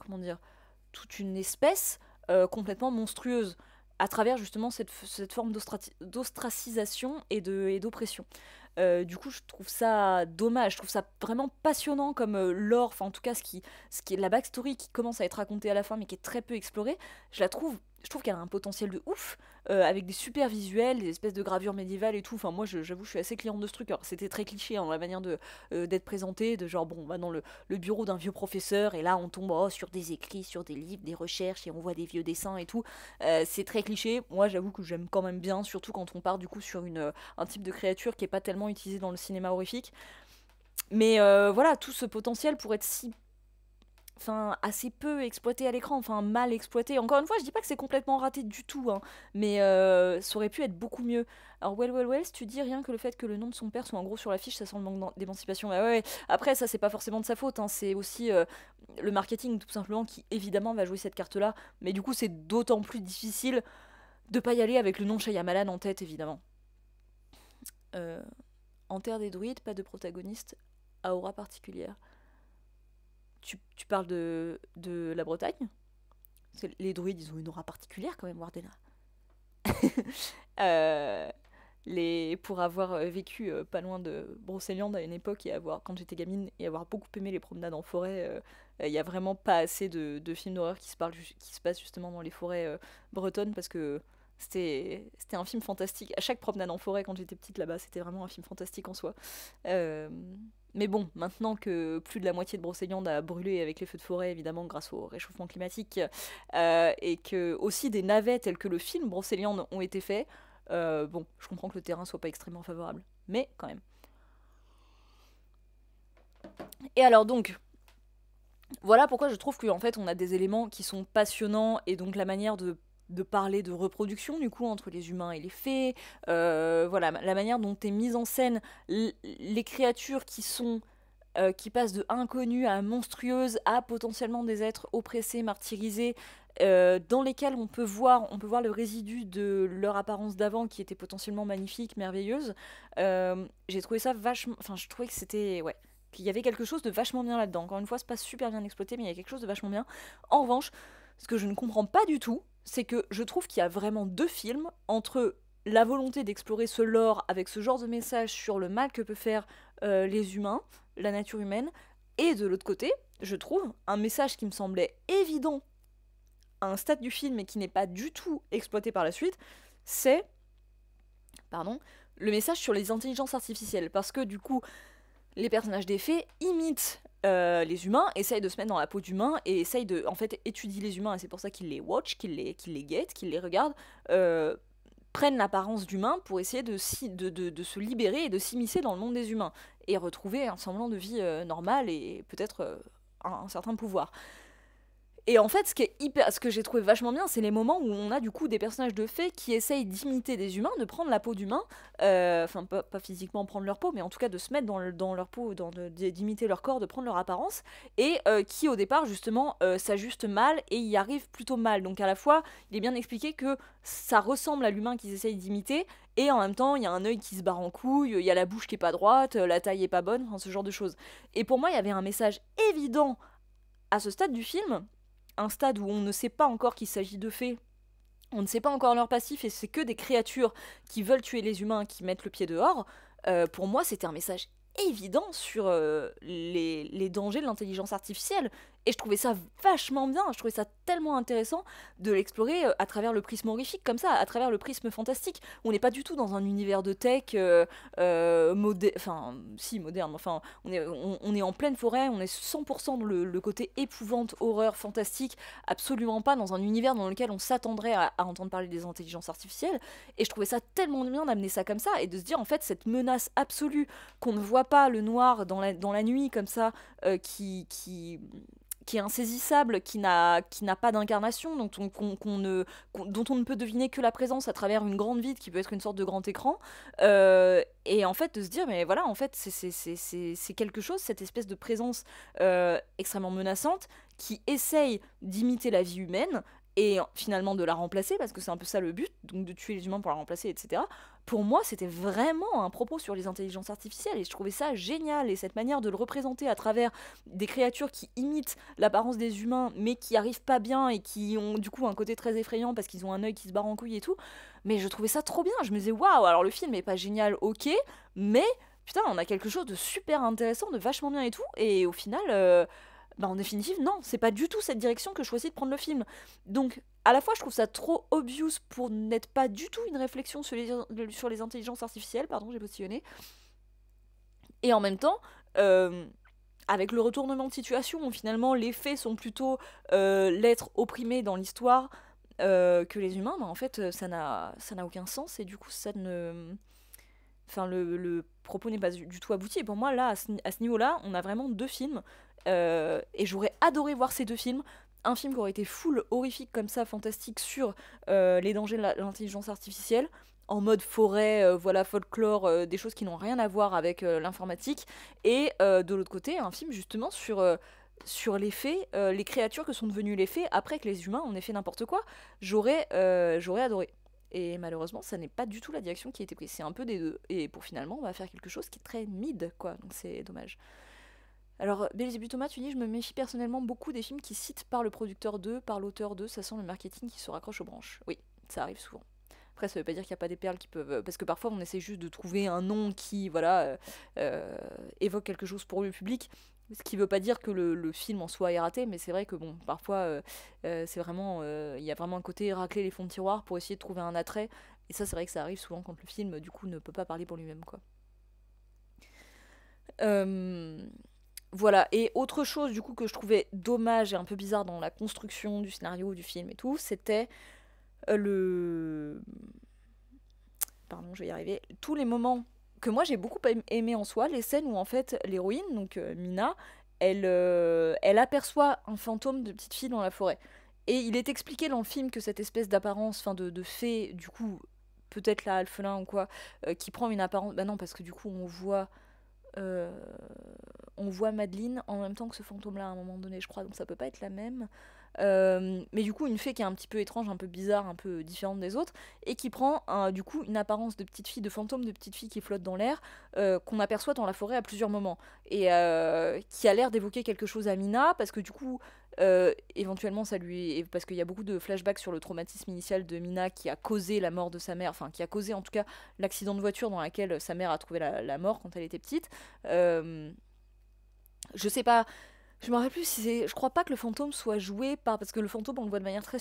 comment dire, toute une espèce complètement monstrueuse à travers justement cette forme d'ostracisation et d'oppression. Du coup, je trouve ça dommage, je trouve ça vraiment passionnant comme lore, enfin en tout cas ce qui est la backstory qui commence à être racontée à la fin mais qui est très peu explorée, je trouve qu'elle a un potentiel de ouf, avec des super visuels, des espèces de gravures médiévales et tout. Enfin moi j'avoue je suis assez cliente de ce truc. Alors c'était très cliché hein, la manière d'être présenté, de genre bon on va dans le bureau d'un vieux professeur et là on tombe sur des écrits, sur des livres, des recherches et on voit des vieux dessins et tout. C'est très cliché. Moi j'avoue que j'aime quand même bien, surtout quand on part du coup sur un type de créature qui est pas tellement utilisé dans le cinéma horrifique. Mais voilà, tout ce potentiel pour être si, enfin, assez peu exploité à l'écran, enfin mal exploité. Encore une fois, je dis pas que c'est complètement raté du tout, hein, mais ça aurait pu être beaucoup mieux. Alors Wells, tu dis rien que le fait que le nom de son père soit en gros sur l'affiche, ça sent le manque d'émancipation. Bah ouais, ouais. Après ça c'est pas forcément de sa faute, hein, c'est aussi le marketing tout simplement qui évidemment va jouer cette carte-là, mais du coup c'est d'autant plus difficile de pas y aller avec le nom Shyamalan en tête évidemment. Euh, En Terre des druides, pas de protagoniste à aura particulière. Tu parles de la Bretagne? Les druides, ils ont une aura particulière quand même, Wardena. Euh, pour avoir vécu pas loin de Brocéliande à une époque et quand j'étais gamine et avoir beaucoup aimé les promenades en forêt, il y a vraiment pas assez de films d'horreur qui se passent justement dans les forêts bretonnes parce que c'était un film fantastique. À chaque promenade en forêt quand j'étais petite là-bas, c'était vraiment un film fantastique en soi. Euh, mais bon, maintenant que plus de la moitié de Brocéliande a brûlé avec les feux de forêt, évidemment grâce au réchauffement climatique, et que aussi des navets tels que le film Brocéliande ont été faits, bon, je comprends que le terrain soit pas extrêmement favorable, mais quand même. Et alors donc, voilà pourquoi je trouve qu'en fait on a des éléments qui sont passionnants et donc la manière de parler de reproduction du coup entre les humains et les fées, voilà la manière dont est mise en scène les créatures qui passent de inconnues à monstrueuses à potentiellement des êtres oppressés, martyrisés, dans lesquels on peut voir le résidu de leur apparence d'avant qui était potentiellement magnifique, merveilleuse. J'ai trouvé ça vachement, enfin je trouvais que c'était, ouais, qu'il y avait quelque chose de vachement bien là-dedans. Encore une fois, c'est pas super bien exploité, mais il y a quelque chose de vachement bien. En revanche, ce que je ne comprends pas du tout, c'est que je trouve qu'il y a vraiment deux films entre la volonté d'explorer ce lore avec ce genre de message sur le mal que peut faire les humains, la nature humaine, et de l'autre côté, je trouve un message qui me semblait évident à un stade du film et qui n'est pas du tout exploité par la suite, c'est, pardon, le message sur les intelligences artificielles. Parce que du coup, les personnages des fées imitent les humains, essayent de se mettre dans la peau d'humains et essayent de, en fait, étudier les humains, et c'est pour ça qu'ils les watch, qu'ils les guettent, qu'ils les regardent, prennent l'apparence d'humains pour essayer de se libérer et de s'immiscer dans le monde des humains, et retrouver un semblant de vie normale et peut-être un certain pouvoir. Et en fait, ce que j'ai trouvé vachement bien, c'est les moments où on a du coup des personnages de fées qui essayent d'imiter des humains, de prendre la peau d'humains, enfin pas physiquement prendre leur peau, mais en tout cas de se mettre dans leur peau, d'imiter leur corps, de prendre leur apparence, et qui au départ justement s'ajustent mal et y arrivent plutôt mal. Donc à la fois, il est bien expliqué que ça ressemble à l'humain qu'ils essayent d'imiter, et en même temps, il y a un œil qui se barre en couille, il y a la bouche qui est pas droite, la taille est pas bonne, enfin ce genre de choses. Et pour moi, il y avait un message évident à ce stade du film, un stade où on ne sait pas encore qu'il s'agit de fées, on ne sait pas encore leur passif et c'est que des créatures qui veulent tuer les humains qui mettent le pied dehors, pour moi c'était un message évident sur les dangers de l'intelligence artificielle. Et je trouvais ça vachement bien, je trouvais ça tellement intéressant de l'explorer à travers le prisme horrifique, comme ça, à travers le prisme fantastique. On n'est pas du tout dans un univers de tech enfin, si, moderne, enfin, on est en pleine forêt, on est 100% dans le côté épouvante, horreur, fantastique, absolument pas dans un univers dans lequel on s'attendrait à entendre parler des intelligences artificielles. Et je trouvais ça tellement bien d'amener ça comme ça, et de se dire, en fait, cette menace absolue qu'on ne voit pas, le noir dans la nuit, comme ça, qui est insaisissable, qui n'a pas d'incarnation, dont on ne peut deviner que la présence à travers une grande vide qui peut être une sorte de grand écran. Et en fait, de se dire, mais voilà, en fait, c'est quelque chose, cette espèce de présence extrêmement menaçante, qui essaye d'imiter la vie humaine, et finalement de la remplacer, parce que c'est un peu ça le but, donc de tuer les humains pour la remplacer, etc. Pour moi, c'était vraiment un propos sur les intelligences artificielles, et je trouvais ça génial, et cette manière de le représenter à travers des créatures qui imitent l'apparence des humains, mais qui arrivent pas bien, et qui ont du coup un côté très effrayant, parce qu'ils ont un œil qui se barre en couille et tout, mais je trouvais ça trop bien, je me disais, waouh, alors le film est pas génial, ok, mais putain, on a quelque chose de super intéressant, de vachement bien et tout, et au final... bah en définitive, non, c'est pas du tout cette direction que choisit de prendre le film. Donc, à la fois, je trouve ça trop obvious pour n'être pas du tout une réflexion sur les intelligences artificielles, pardon, j'ai postillonné. Et en même temps, avec le retournement de situation, où finalement les faits sont plutôt l'être opprimé dans l'histoire que les humains, bah en fait, ça n'a aucun sens, et du coup, ça ne... Enfin, le propos n'est pas du tout abouti. Et pour moi, là, à ce niveau-là, on a vraiment deux films. Et j'aurais adoré voir ces deux films. Un film qui aurait été full horrifique comme ça, fantastique, sur les dangers de l'intelligence artificielle, en mode forêt, voilà, folklore, des choses qui n'ont rien à voir avec l'informatique. Et de l'autre côté, un film justement sur les faits, les créatures que sont devenues les faits après que les humains en aient fait n'importe quoi. J'aurais adoré. Et malheureusement, ça n'est pas du tout la direction qui a été prise. C'est un peu des deux. Et pour finalement, on va faire quelque chose qui est très mid, quoi. Donc c'est dommage. Alors, Belzébuth Thomas, tu dis, je me méfie personnellement beaucoup des films qui citent par le producteur d'eux, par l'auteur d'eux, ça sent le marketing qui se raccroche aux branches. Oui, ça arrive souvent. Après, ça veut pas dire qu'il n'y a pas des perles qui peuvent... Parce que parfois, on essaie juste de trouver un nom qui, voilà, évoque quelque chose pour le public. Ce qui veut pas dire que le film en soi est raté, mais c'est vrai que, bon, parfois, c'est vraiment... Il y a vraiment un côté racler les fonds de tiroir pour essayer de trouver un attrait. Et ça, c'est vrai que ça arrive souvent quand le film, du coup, ne peut pas parler pour lui-même, quoi. Euh, Voilà, et autre chose du coup que je trouvais dommage et un peu bizarre dans la construction du scénario du film et tout, c'était le... Pardon, je vais y arriver. Tous les moments que moi j'ai beaucoup aimé en soi, les scènes où en fait l'héroïne, donc Mina, elle aperçoit un fantôme de petite fille dans la forêt. Et il est expliqué dans le film que cette espèce d'apparence, enfin de fée, du coup, peut-être la alphelin ou quoi, qui prend une apparence... Bah non, parce que du coup euh, on voit Madeleine en même temps que ce fantôme-là à un moment donné, je crois, donc ça peut pas être la même. Mais du coup, une fée qui est un petit peu étrange, un peu bizarre, un peu différente des autres, et qui prend du coup une apparence de petite fille, de fantôme de petite fille qui flotte dans l'air, qu'on aperçoit dans la forêt à plusieurs moments, et qui a l'air d'évoquer quelque chose à Mina, parce que du coup, éventuellement, ça lui, parce qu'il y a beaucoup de flashbacks sur le traumatisme initial de Mina qui a causé la mort de sa mère, enfin qui a causé en tout cas l'accident de voiture dans lequel sa mère a trouvé la mort quand elle était petite. Euh, je sais pas, je me rappelle plus si c'est. Je crois pas que le fantôme soit joué par. Parce que le fantôme, on le voit de manière très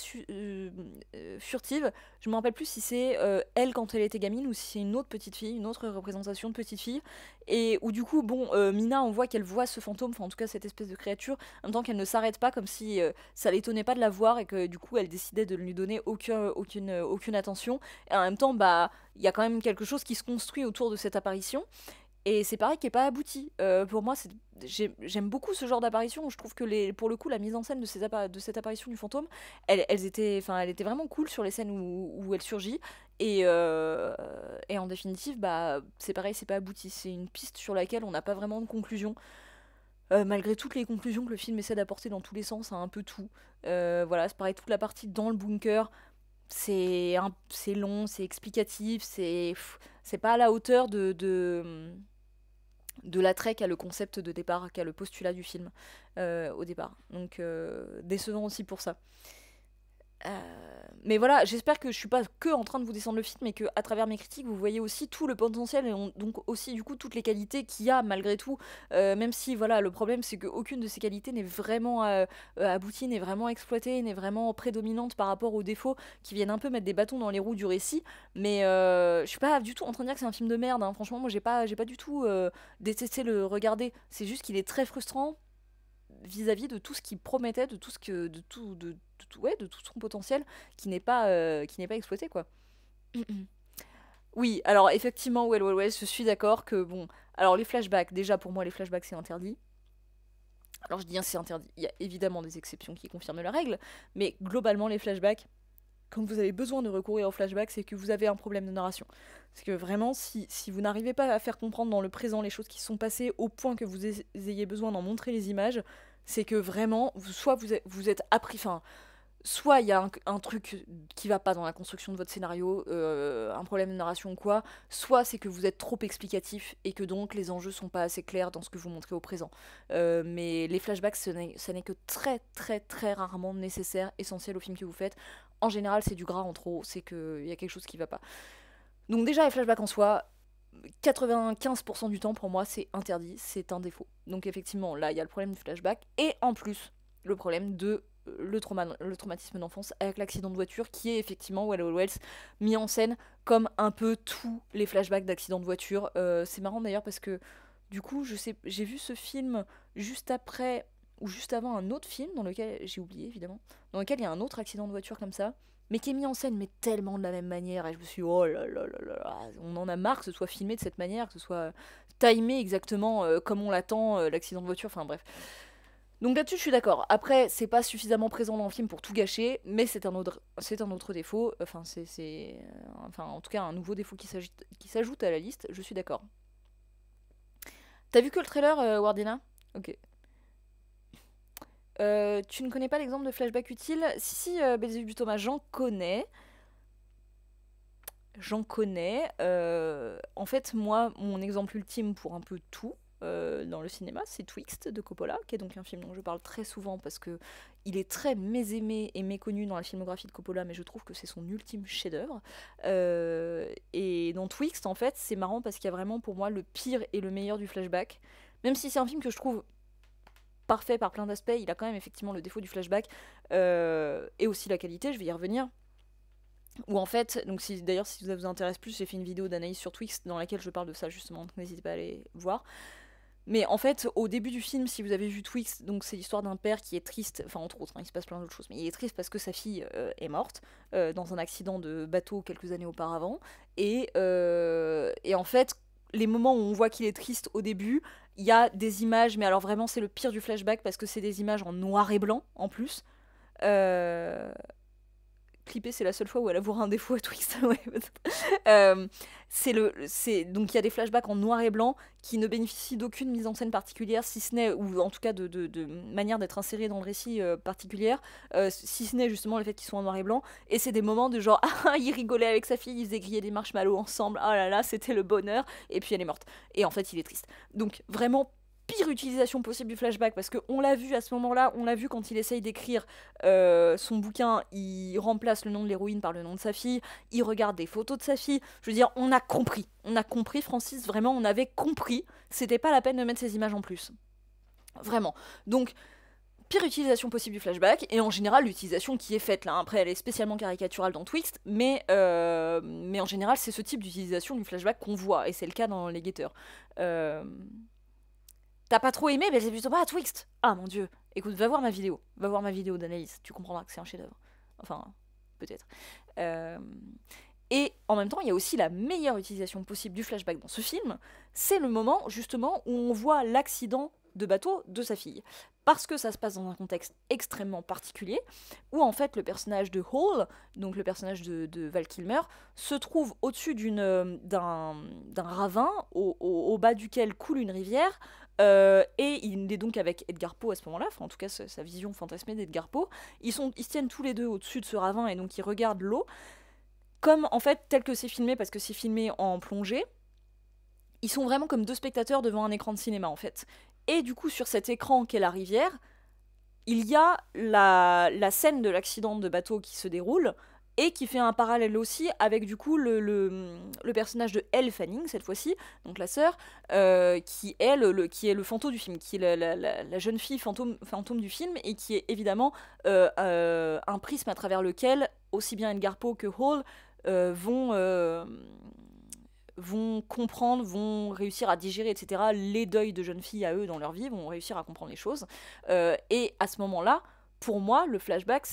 furtive. Je me rappelle plus si c'est elle quand elle était gamine ou si c'est une autre petite fille, une autre représentation de petite fille. Et où du coup, bon, Mina, on voit qu'elle voit ce fantôme, enfin en tout cas cette espèce de créature, en même temps qu'elle ne s'arrête pas, comme si ça l'étonnait pas de la voir et que du coup elle décidait de ne lui donner aucune attention. Et en même temps, bah, il y a quand même quelque chose qui se construit autour de cette apparition. Et c'est pareil qui est pas abouti. Pour moi, j'aime beaucoup ce genre d'apparition. Je trouve que pour le coup, la mise en scène de cette apparition du fantôme, elle était vraiment cool sur les scènes où elle surgit. Et en définitive, bah, c'est pareil, c'est pas abouti. C'est une piste sur laquelle on n'a pas vraiment de conclusion. Malgré toutes les conclusions que le film essaie d'apporter dans tous les sens, à un peu tout. Voilà, c'est pareil, toute la partie dans le bunker, c'est long, c'est explicatif, c'est pas à la hauteur de l'attrait qu'a le concept de départ, qu'a le postulat du film au départ. Donc décevant aussi pour ça. Mais voilà, j'espère que je suis pas que en train de vous descendre le film, et que à travers mes critiques, vous voyez aussi tout le potentiel et donc aussi du coup toutes les qualités qu'il y a malgré tout. Même si voilà, le problème c'est qu'aucune de ces qualités n'est vraiment aboutie, n'est vraiment exploitée, n'est vraiment prédominante par rapport aux défauts qui viennent un peu mettre des bâtons dans les roues du récit. Mais je suis pas du tout en train de dire que c'est un film de merde, hein. Franchement, moi j'ai pas du tout détesté le regarder. C'est juste qu'il est très frustrant vis-à-vis de tout ce qu'il promettait, de tout ce que ouais, de tout son potentiel qui n'est pas exploité, quoi. Oui, alors effectivement, ouais, je suis d'accord que bon, alors les flashbacks, déjà pour moi les flashbacks c'est interdit. Alors je dis bien c'est interdit. Il y a évidemment des exceptions qui confirment la règle, mais globalement les flashbacks, quand vous avez besoin de recourir aux flashbacks, c'est que vous avez un problème de narration. C'est que vraiment, si vous n'arrivez pas à faire comprendre dans le présent les choses qui se sont passées au point que vous ayez besoin d'en montrer les images, c'est que vraiment, soit vous êtes appris, enfin, soit il y a un truc qui va pas dans la construction de votre scénario, un problème de narration ou quoi, soit c'est que vous êtes trop explicatif et que donc les enjeux sont pas assez clairs dans ce que vous montrez au présent. Mais les flashbacks, ça n'est que très très très rarement nécessaire, essentiel au film que vous faites. En général, c'est du gras en trop, c'est qu'il y a quelque chose qui va pas. Donc déjà, les flashbacks en soi, 95% du temps pour moi c'est interdit, c'est un défaut. Donc effectivement là il y a le problème du flashback et en plus le problème de le traumatisme d'enfance avec l'accident de voiture qui est effectivement Well Well Wells mis en scène comme un peu tous les flashbacks d'accident de voiture. C'est marrant d'ailleurs parce que du coup j'ai vu ce film juste après ou juste avant un autre film dans lequel j'ai oublié évidemment, dans lequel il y a un autre accident de voiture comme ça mais qui est mis en scène mais tellement de la même manière et je me suis dit, oh là là là là, on en a marre que ce soit filmé de cette manière, que ce soit timé exactement comme on l'attend l'accident de voiture, enfin bref. Donc là-dessus je suis d'accord. Après c'est pas suffisamment présent dans le film pour tout gâcher, mais c'est un autre défaut, enfin enfin en tout cas un nouveau défaut qui s'ajoute à la liste, je suis d'accord. T'as vu que le trailer Wardina? Ok. Tu ne connais pas l'exemple de flashback utile? Si, si, Belzébuth Thomas, j'en connais. J'en connais. En fait, moi, mon exemple ultime pour un peu tout dans le cinéma, c'est Twixt de Coppola, qui est donc un film dont je parle très souvent parce que il est très mésaimé et méconnu dans la filmographie de Coppola, mais je trouve que c'est son ultime chef-d'œuvre. Et dans Twixt, en fait, c'est marrant parce qu'il y a vraiment pour moi le pire et le meilleur du flashback. Même si c'est un film que je trouve parfait par plein d'aspects, il a quand même effectivement le défaut du flashback et aussi la qualité, je vais y revenir. Ou en fait, donc d'ailleurs si ça vous intéresse plus, j'ai fait une vidéo d'analyse sur Twix dans laquelle je parle de ça justement, donc n'hésitez pas à aller voir. Mais en fait, au début du film, si vous avez vu Twix, donc c'est l'histoire d'un père qui est triste, enfin entre autres, hein, il se passe plein d'autres choses, mais il est triste parce que sa fille est morte dans un accident de bateau quelques années auparavant. Et en fait, les moments où on voit qu'il est triste au début, il y a des images, mais alors vraiment c'est le pire du flashback parce que c'est des images en noir et blanc en plus. Euh, Clippé, c'est la seule fois où elle avouera un défaut à Twix. Ouais, donc il y a des flashbacks en noir et blanc qui ne bénéficient d'aucune mise en scène particulière, si ce n'est, ou en tout cas de manière d'être insérés dans le récit particulière, si ce n'est justement le fait qu'ils soient en noir et blanc. Et c'est des moments de genre, ah, il rigolait avec sa fille, ils faisaient griller des marshmallows ensemble, ah là là, c'était le bonheur, et puis elle est morte. Et en fait, il est triste. Donc vraiment pire utilisation possible du flashback parce qu'on l'a vu à ce moment-là, on l'a vu quand il essaye d'écrire son bouquin, il remplace le nom de l'héroïne par le nom de sa fille, il regarde des photos de sa fille, je veux dire, on a compris Francis, vraiment, on avait compris, c'était pas la peine de mettre ces images en plus. Vraiment. Donc, pire utilisation possible du flashback, et en général, l'utilisation qui est faite là, après elle est spécialement caricaturale dans Twixt, mais en général, c'est ce type d'utilisation du flashback qu'on voit, et c'est le cas dans Les Guetteurs. T'as pas trop aimé, mais c'est plutôt pas Twixt. Ah mon dieu. Écoute, va voir ma vidéo d'analyse, tu comprendras que c'est un chef-d'œuvre. Enfin, peut-être. Euh, Et en même temps, il y a aussi la meilleure utilisation possible du flashback dans ce film, c'est le moment justement où on voit l'accident de bateau de sa fille. Parce que ça se passe dans un contexte extrêmement particulier, où en fait le personnage de Hall, donc le personnage de Val Kilmer, se trouve au-dessus d'un ravin au bas duquel coule une rivière, et il est donc avec Edgar Poe à ce moment-là, enfin en tout cas sa vision fantasmée d'Edgar Poe. Ils se tiennent tous les deux au-dessus de ce ravin et donc ils regardent l'eau comme en fait tel que c'est filmé parce que c'est filmé en plongée, ils sont vraiment comme deux spectateurs devant un écran de cinéma en fait. Et du coup sur cet écran qu'est la rivière, il y a la scène de l'accident de bateau qui se déroule et qui fait un parallèle aussi avec du coup le personnage de Elle Fanning cette fois-ci, donc la sœur, qui est le fantôme du film, qui est la jeune fille fantôme du film et qui est évidemment un prisme à travers lequel aussi bien Edgar Poe que Hall vont comprendre, vont réussir à digérer, etc., les deuils de jeunes filles à eux dans leur vie, vont réussir à comprendre les choses. Et à ce moment-là, pour moi, le flashback,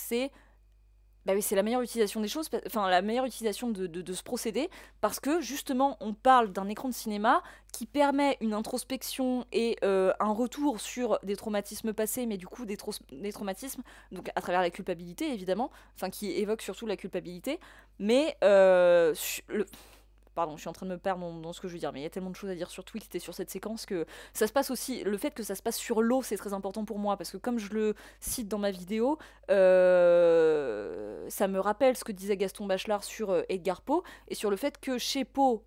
bah oui, c'est la meilleure utilisation des choses, enfin la meilleure utilisation de ce procédé, parce que justement, on parle d'un écran de cinéma qui permet une introspection et un retour sur des traumatismes passés, mais du coup des traumatismes, donc à travers la culpabilité évidemment, enfin qui évoque surtout la culpabilité, mais Pardon, je suis en train de me perdre dans ce que je veux dire, mais il y a tellement de choses à dire sur Twixt et sur cette séquence que ça se passe aussi. Le fait que ça se passe sur l'eau, c'est très important pour moi, parce que comme je le cite dans ma vidéo, ça me rappelle ce que disait Gaston Bachelard sur Edgar Poe, et sur le fait que chez Poe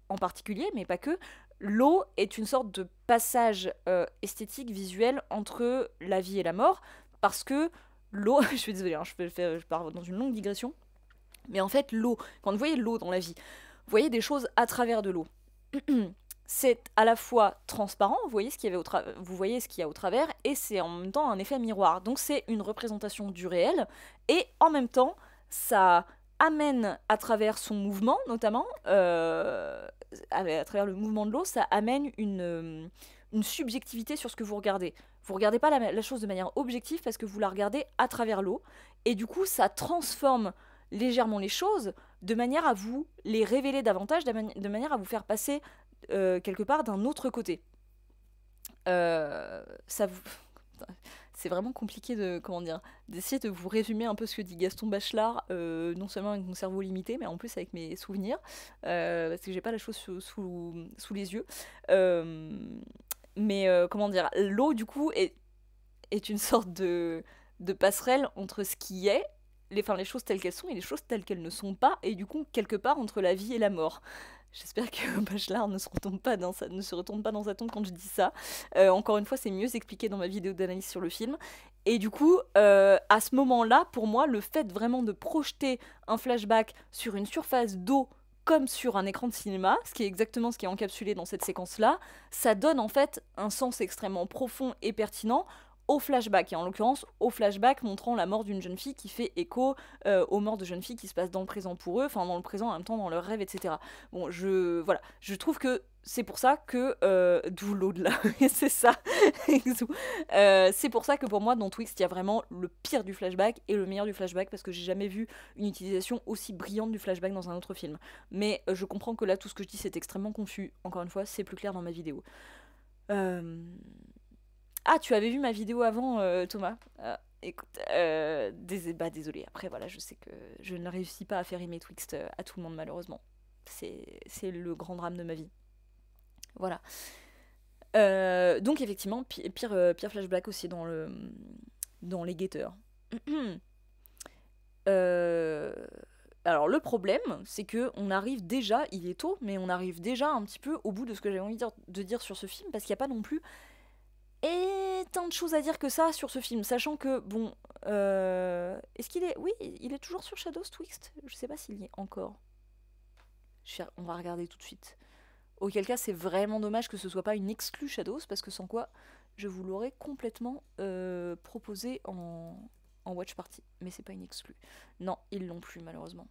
en particulier, mais pas que, l'eau est une sorte de passage esthétique, visuel entre la vie et la mort, parce que l'eau, je suis désolée, hein, je pars dans une longue digression, mais en fait l'eau, quand vous voyez l'eau dans la vie, vous voyez des choses à travers de l'eau. C'est à la fois transparent, vous voyez ce qu'il y a au travers, et c'est en même temps un effet miroir. Donc c'est une représentation du réel, et en même temps, ça amène à travers son mouvement, notamment, à travers le mouvement de l'eau, ça amène une subjectivité sur ce que vous regardez. Vous regardez pas la chose de manière objective parce que vous la regardez à travers l'eau, et du coup ça transforme légèrement les choses de manière à vous les révéler davantage, de manière à vous faire passer quelque part d'un autre côté. Ça vous... C'est vraiment compliqué de, comment dire, d'essayer de vous résumer un peu ce que dit Gaston Bachelard, non seulement avec mon cerveau limité, mais en plus avec mes souvenirs, parce que j'ai pas la chose sous les yeux. Mais comment dire, l'eau du coup est une sorte de passerelle entre ce qui est, les choses telles qu'elles sont et les choses telles qu'elles ne sont pas, et du coup quelque part entre la vie et la mort. J'espère que Bachelard ne se retourne pas dans sa tombe quand je dis ça. Encore une fois, c'est mieux expliqué dans ma vidéo d'analyse sur le film. Et du coup, à ce moment-là, pour moi, le fait vraiment de projeter un flashback sur une surface d'eau comme sur un écran de cinéma, ce qui est exactement ce qui est encapsulé dans cette séquence-là, ça donne en fait un sens extrêmement profond et pertinent au flashback, et en l'occurrence au flashback montrant la mort d'une jeune fille qui fait écho aux morts de jeunes filles qui se passent dans le présent pour eux, enfin dans le présent en même temps dans leurs rêves, etc. Bon, voilà, je trouve que c'est pour ça que d'où l'au-delà, c'est ça, c'est pour ça que pour moi dans Twixt il y a vraiment le pire du flashback et le meilleur du flashback, parce que j'ai jamais vu une utilisation aussi brillante du flashback dans un autre film. Mais je comprends que là tout ce que je dis c'est extrêmement confus, encore une fois c'est plus clair dans ma vidéo. Ah, tu avais vu ma vidéo avant, Thomas. Écoute, désolé. Après, voilà, je sais que je ne réussis pas à faire aimer Twixt à tout le monde, malheureusement. C'est le grand drame de ma vie. Voilà. Donc, effectivement, pire flashback aussi dans les guetteurs. Alors, le problème, c'est que on arrive déjà, il est tôt, mais on arrive déjà un petit peu au bout de ce que j'avais envie de dire sur ce film, parce qu'il n'y a pas non plus et tant de choses à dire que ça sur ce film, sachant que, bon, est-ce qu'il est... Oui, il est toujours sur Shadows Twixt. Je sais pas s'il y est encore. On va regarder tout de suite. Auquel cas, c'est vraiment dommage que ce soit pas une exclue Shadows, parce que sans quoi, je vous l'aurais complètement proposé en watch party. Mais c'est pas une exclue. Non, ils l'ont plus, malheureusement.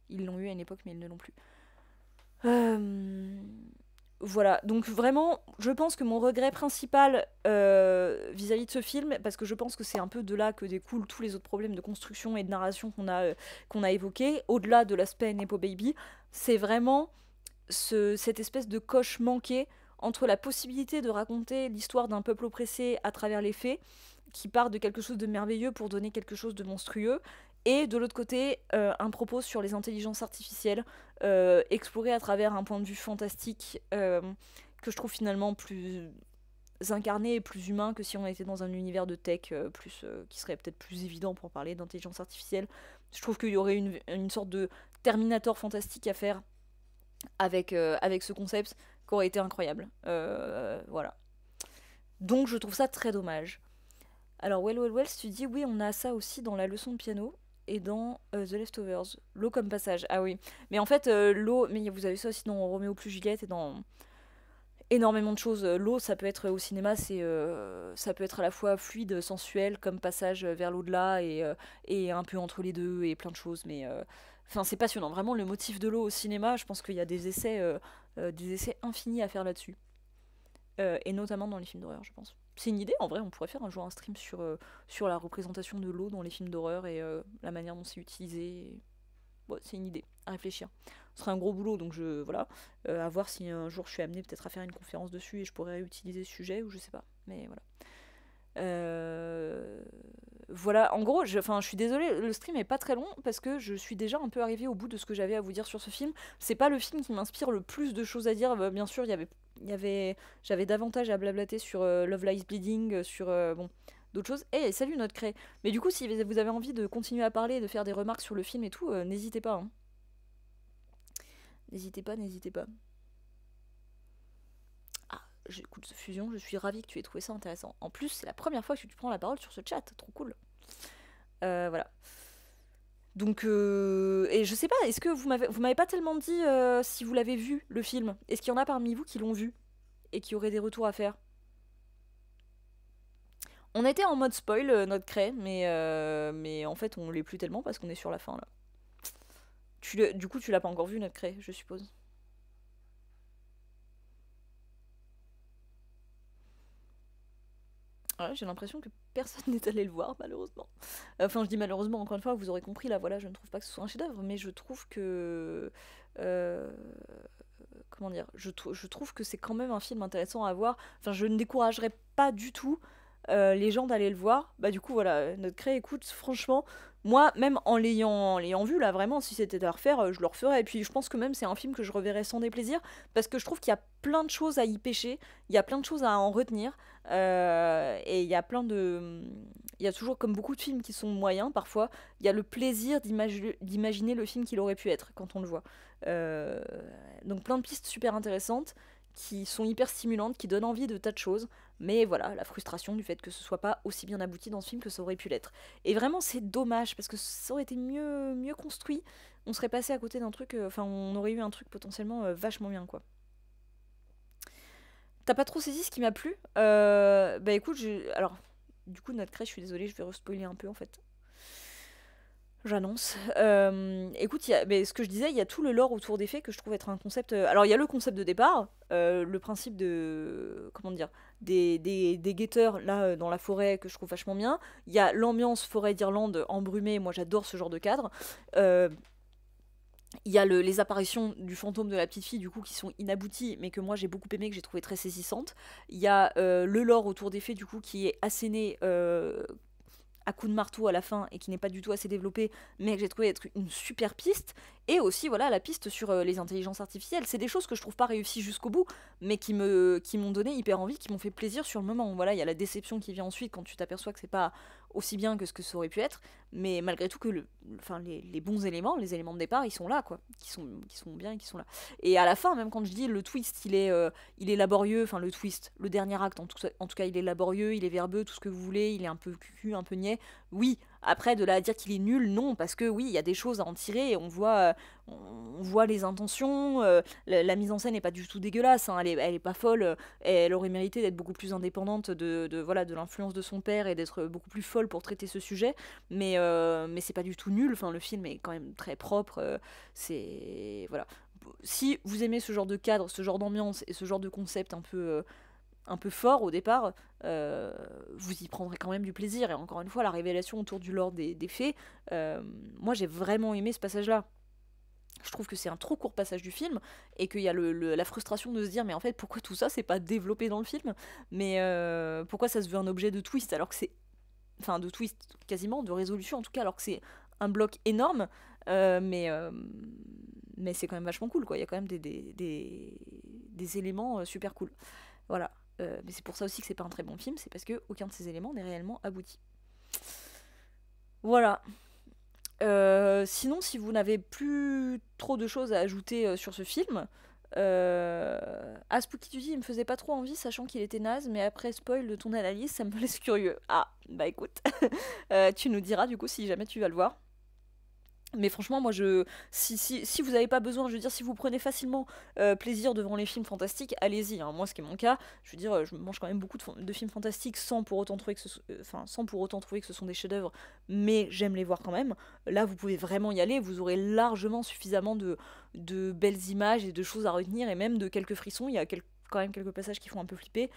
Ils l'ont eu à une époque, mais ils ne l'ont plus. Voilà, donc vraiment, je pense que mon regret principal vis-à-vis de ce film, parce que je pense que c'est un peu de là que découlent tous les autres problèmes de construction et de narration qu'on a évoqués, au-delà de l'aspect Nepo Baby, c'est vraiment cette espèce de coche manquée entre la possibilité de raconter l'histoire d'un peuple oppressé à travers les faits, qui part de quelque chose de merveilleux pour donner quelque chose de monstrueux, et de l'autre côté, un propos sur les intelligences artificielles, exploré à travers un point de vue fantastique, que je trouve finalement plus incarné et plus humain que si on était dans un univers de tech qui serait peut-être plus évident pour parler d'intelligence artificielle. Je trouve qu'il y aurait une sorte de Terminator fantastique à faire avec ce concept qui aurait été incroyable. Voilà. Donc je trouve ça très dommage. Alors, Wells, tu dis oui, on a ça aussi dans la leçon de piano et dans The Leftovers. L'eau comme passage. Ah oui. Mais en fait, l'eau, mais vous avez ça aussi dans Roméo plus Juliette et dans énormément de choses. L'eau, ça peut être au cinéma, ça peut être à la fois fluide, sensuel, comme passage vers l'au-delà et un peu entre les deux et plein de choses. Mais enfin, c'est passionnant. Vraiment, le motif de l'eau au cinéma, je pense qu'il y a des essais infinis à faire là-dessus. Et notamment dans les films d'horreur, je pense. C'est une idée, en vrai, on pourrait faire un jour un stream sur la représentation de l'eau dans les films d'horreur et la manière dont c'est utilisé. Bon, c'est une idée, à réfléchir. Ce serait un gros boulot, donc voilà. À voir si un jour je suis amenée peut-être à faire une conférence dessus et je pourrais utiliser ce sujet, ou je sais pas. Mais voilà. Voilà, en gros, enfin, je suis désolée, le stream est pas très long parce que je suis déjà un peu arrivée au bout de ce que j'avais à vous dire sur ce film. C'est pas le film qui m'inspire le plus de choses à dire. Bien sûr, j'avais davantage à blablater sur Love Lies Bleeding, sur bon, d'autres choses. Et salut notre cré. Mais du coup, si vous avez envie de continuer à parler, de faire des remarques sur le film et tout, n'hésitez pas, hein. N'hésitez pas, n'hésitez pas. Ah, j'écoute ce fusion, je suis ravie que tu aies trouvé ça intéressant. En plus, c'est la première fois que tu prends la parole sur ce chat, trop cool. Voilà. Donc, et je sais pas, est-ce que vous m'avez pas tellement dit si vous l'avez vu, le film. Est-ce qu'il y en a parmi vous qui l'ont vu et qui auraient des retours à faire? On était en mode spoil, notre cré, mais en fait, on l'est plus tellement parce qu'on est sur la fin, là. Du coup, tu l'as pas encore vu, notre cré, je suppose. Ouais, j'ai l'impression que personne n'est allé le voir, malheureusement. Enfin, je dis malheureusement, encore une fois, vous aurez compris, là, voilà, je ne trouve pas que ce soit un chef-d'œuvre, mais je trouve que. euh, comment dire, je trouve que c'est quand même un film intéressant à voir. Enfin, je ne découragerais pas du tout les gens d'aller le voir. Bah, du coup, voilà, notre cré, écoute, franchement, moi, même en l'ayant vu, là, vraiment, si c'était à refaire, je le referais. Et puis, je pense que même c'est un film que je reverrais sans déplaisir, parce que je trouve qu'il y a plein de choses à y pêcher, il y a plein de choses à en retenir, et il y a plein de. Il y a toujours, comme beaucoup de films qui sont moyens, parfois, il y a le plaisir d'imaginer le film qu'il aurait pu être quand on le voit. Euh, donc plein de pistes super intéressantes qui sont hyper stimulantes, qui donnent envie de tas de choses, mais voilà, la frustration du fait que ce soit pas aussi bien abouti dans ce film que ça aurait pu l'être. Et vraiment c'est dommage, parce que ça aurait été mieux construit, on serait passé à côté d'un truc, enfin on aurait eu un truc potentiellement vachement bien quoi. T'as pas trop saisi ce qui m'a plu? Bah écoute, alors du coup notre crèche, je suis désolée, je vais respoiler un peu en fait. J'annonce. Écoute, ce que je disais, il y a tout le lore autour des faits que je trouve être un concept. Alors, il y a le concept de départ, le principe de. Comment dire? Des guetteurs, là, dans la forêt, que je trouve vachement bien. Il y a l'ambiance forêt d'Irlande embrumée, moi j'adore ce genre de cadre. Euh, il y a les apparitions du fantôme de la petite fille, du coup, qui sont inabouties, mais que moi j'ai beaucoup aimé, que j'ai trouvé très saisissantes. Il y a le lore autour des faits, du coup, qui est asséné à coups de marteau à la fin et qui n'est pas du tout assez développé, mais que j'ai trouvé être une super piste. Et aussi, voilà, la piste sur les intelligences artificielles. C'est des choses que je trouve pas réussies jusqu'au bout, mais qui m'ont donné hyper envie, qui m'ont fait plaisir sur le moment. Voilà, il y a la déception qui vient ensuite quand tu t'aperçois que c'est pas aussi bien que ce que ça aurait pu être, mais malgré tout que enfin, les bons éléments, les éléments de départ, ils sont là, quoi. Qui sont bien et qui sont là. Et à la fin, même quand je dis le twist, il est laborieux, enfin le twist, le dernier acte, en tout cas, il est laborieux, il est verbeux, tout ce que vous voulez, il est un peu cucu, un peu niais. Oui, après, de là à dire qu'il est nul, non, parce que oui, il y a des choses à en tirer, et on voit les intentions, la mise en scène n'est pas du tout dégueulasse, hein, elle est pas folle, elle aurait mérité d'être beaucoup plus indépendante voilà, de l'influence de son père et d'être beaucoup plus folle pour traiter ce sujet, mais c'est pas du tout nul, enfin, le film est quand même très propre, c'est. Voilà. Si vous aimez ce genre de cadre, ce genre d'ambiance et ce genre de concept un peu fort au départ, vous y prendrez quand même du plaisir. Et encore une fois, la révélation autour du lore des faits, moi j'ai vraiment aimé ce passage-là. Je trouve que c'est un trop court passage du film et qu'il y a la frustration de se dire mais en fait pourquoi tout ça c'est pas développé dans le film, mais pourquoi ça se veut un objet de twist alors que c'est, enfin de twist quasiment, de résolution en tout cas, alors que c'est un bloc énorme, euh, mais euh, mais c'est quand même vachement cool quoi, il y a quand même des éléments super cool. Voilà. Mais c'est pour ça aussi que c'est pas un très bon film, c'est parce que aucun de ces éléments n'est réellement abouti. Voilà. Sinon, si vous n'avez plus trop de choses à ajouter sur ce film, Spooky Duty, il me faisait pas trop envie, sachant qu'il était naze, mais après spoil de ton analyse, ça me laisse curieux. Ah, bah écoute, tu nous diras du coup si jamais tu vas le voir. Mais franchement, moi, si vous n'avez pas besoin, je veux dire, si vous prenez facilement plaisir devant les films fantastiques, allez-y, hein. Moi, ce qui est mon cas, je veux dire, je mange quand même beaucoup de films fantastiques sans pour autant trouver que sans pour autant trouver que ce sont des chefs-d'œuvre, mais j'aime les voir quand même. Là, vous pouvez vraiment y aller, vous aurez largement suffisamment de belles images et de choses à retenir, et même de quelques frissons. Il y a quand même quelques passages qui font un peu flipper.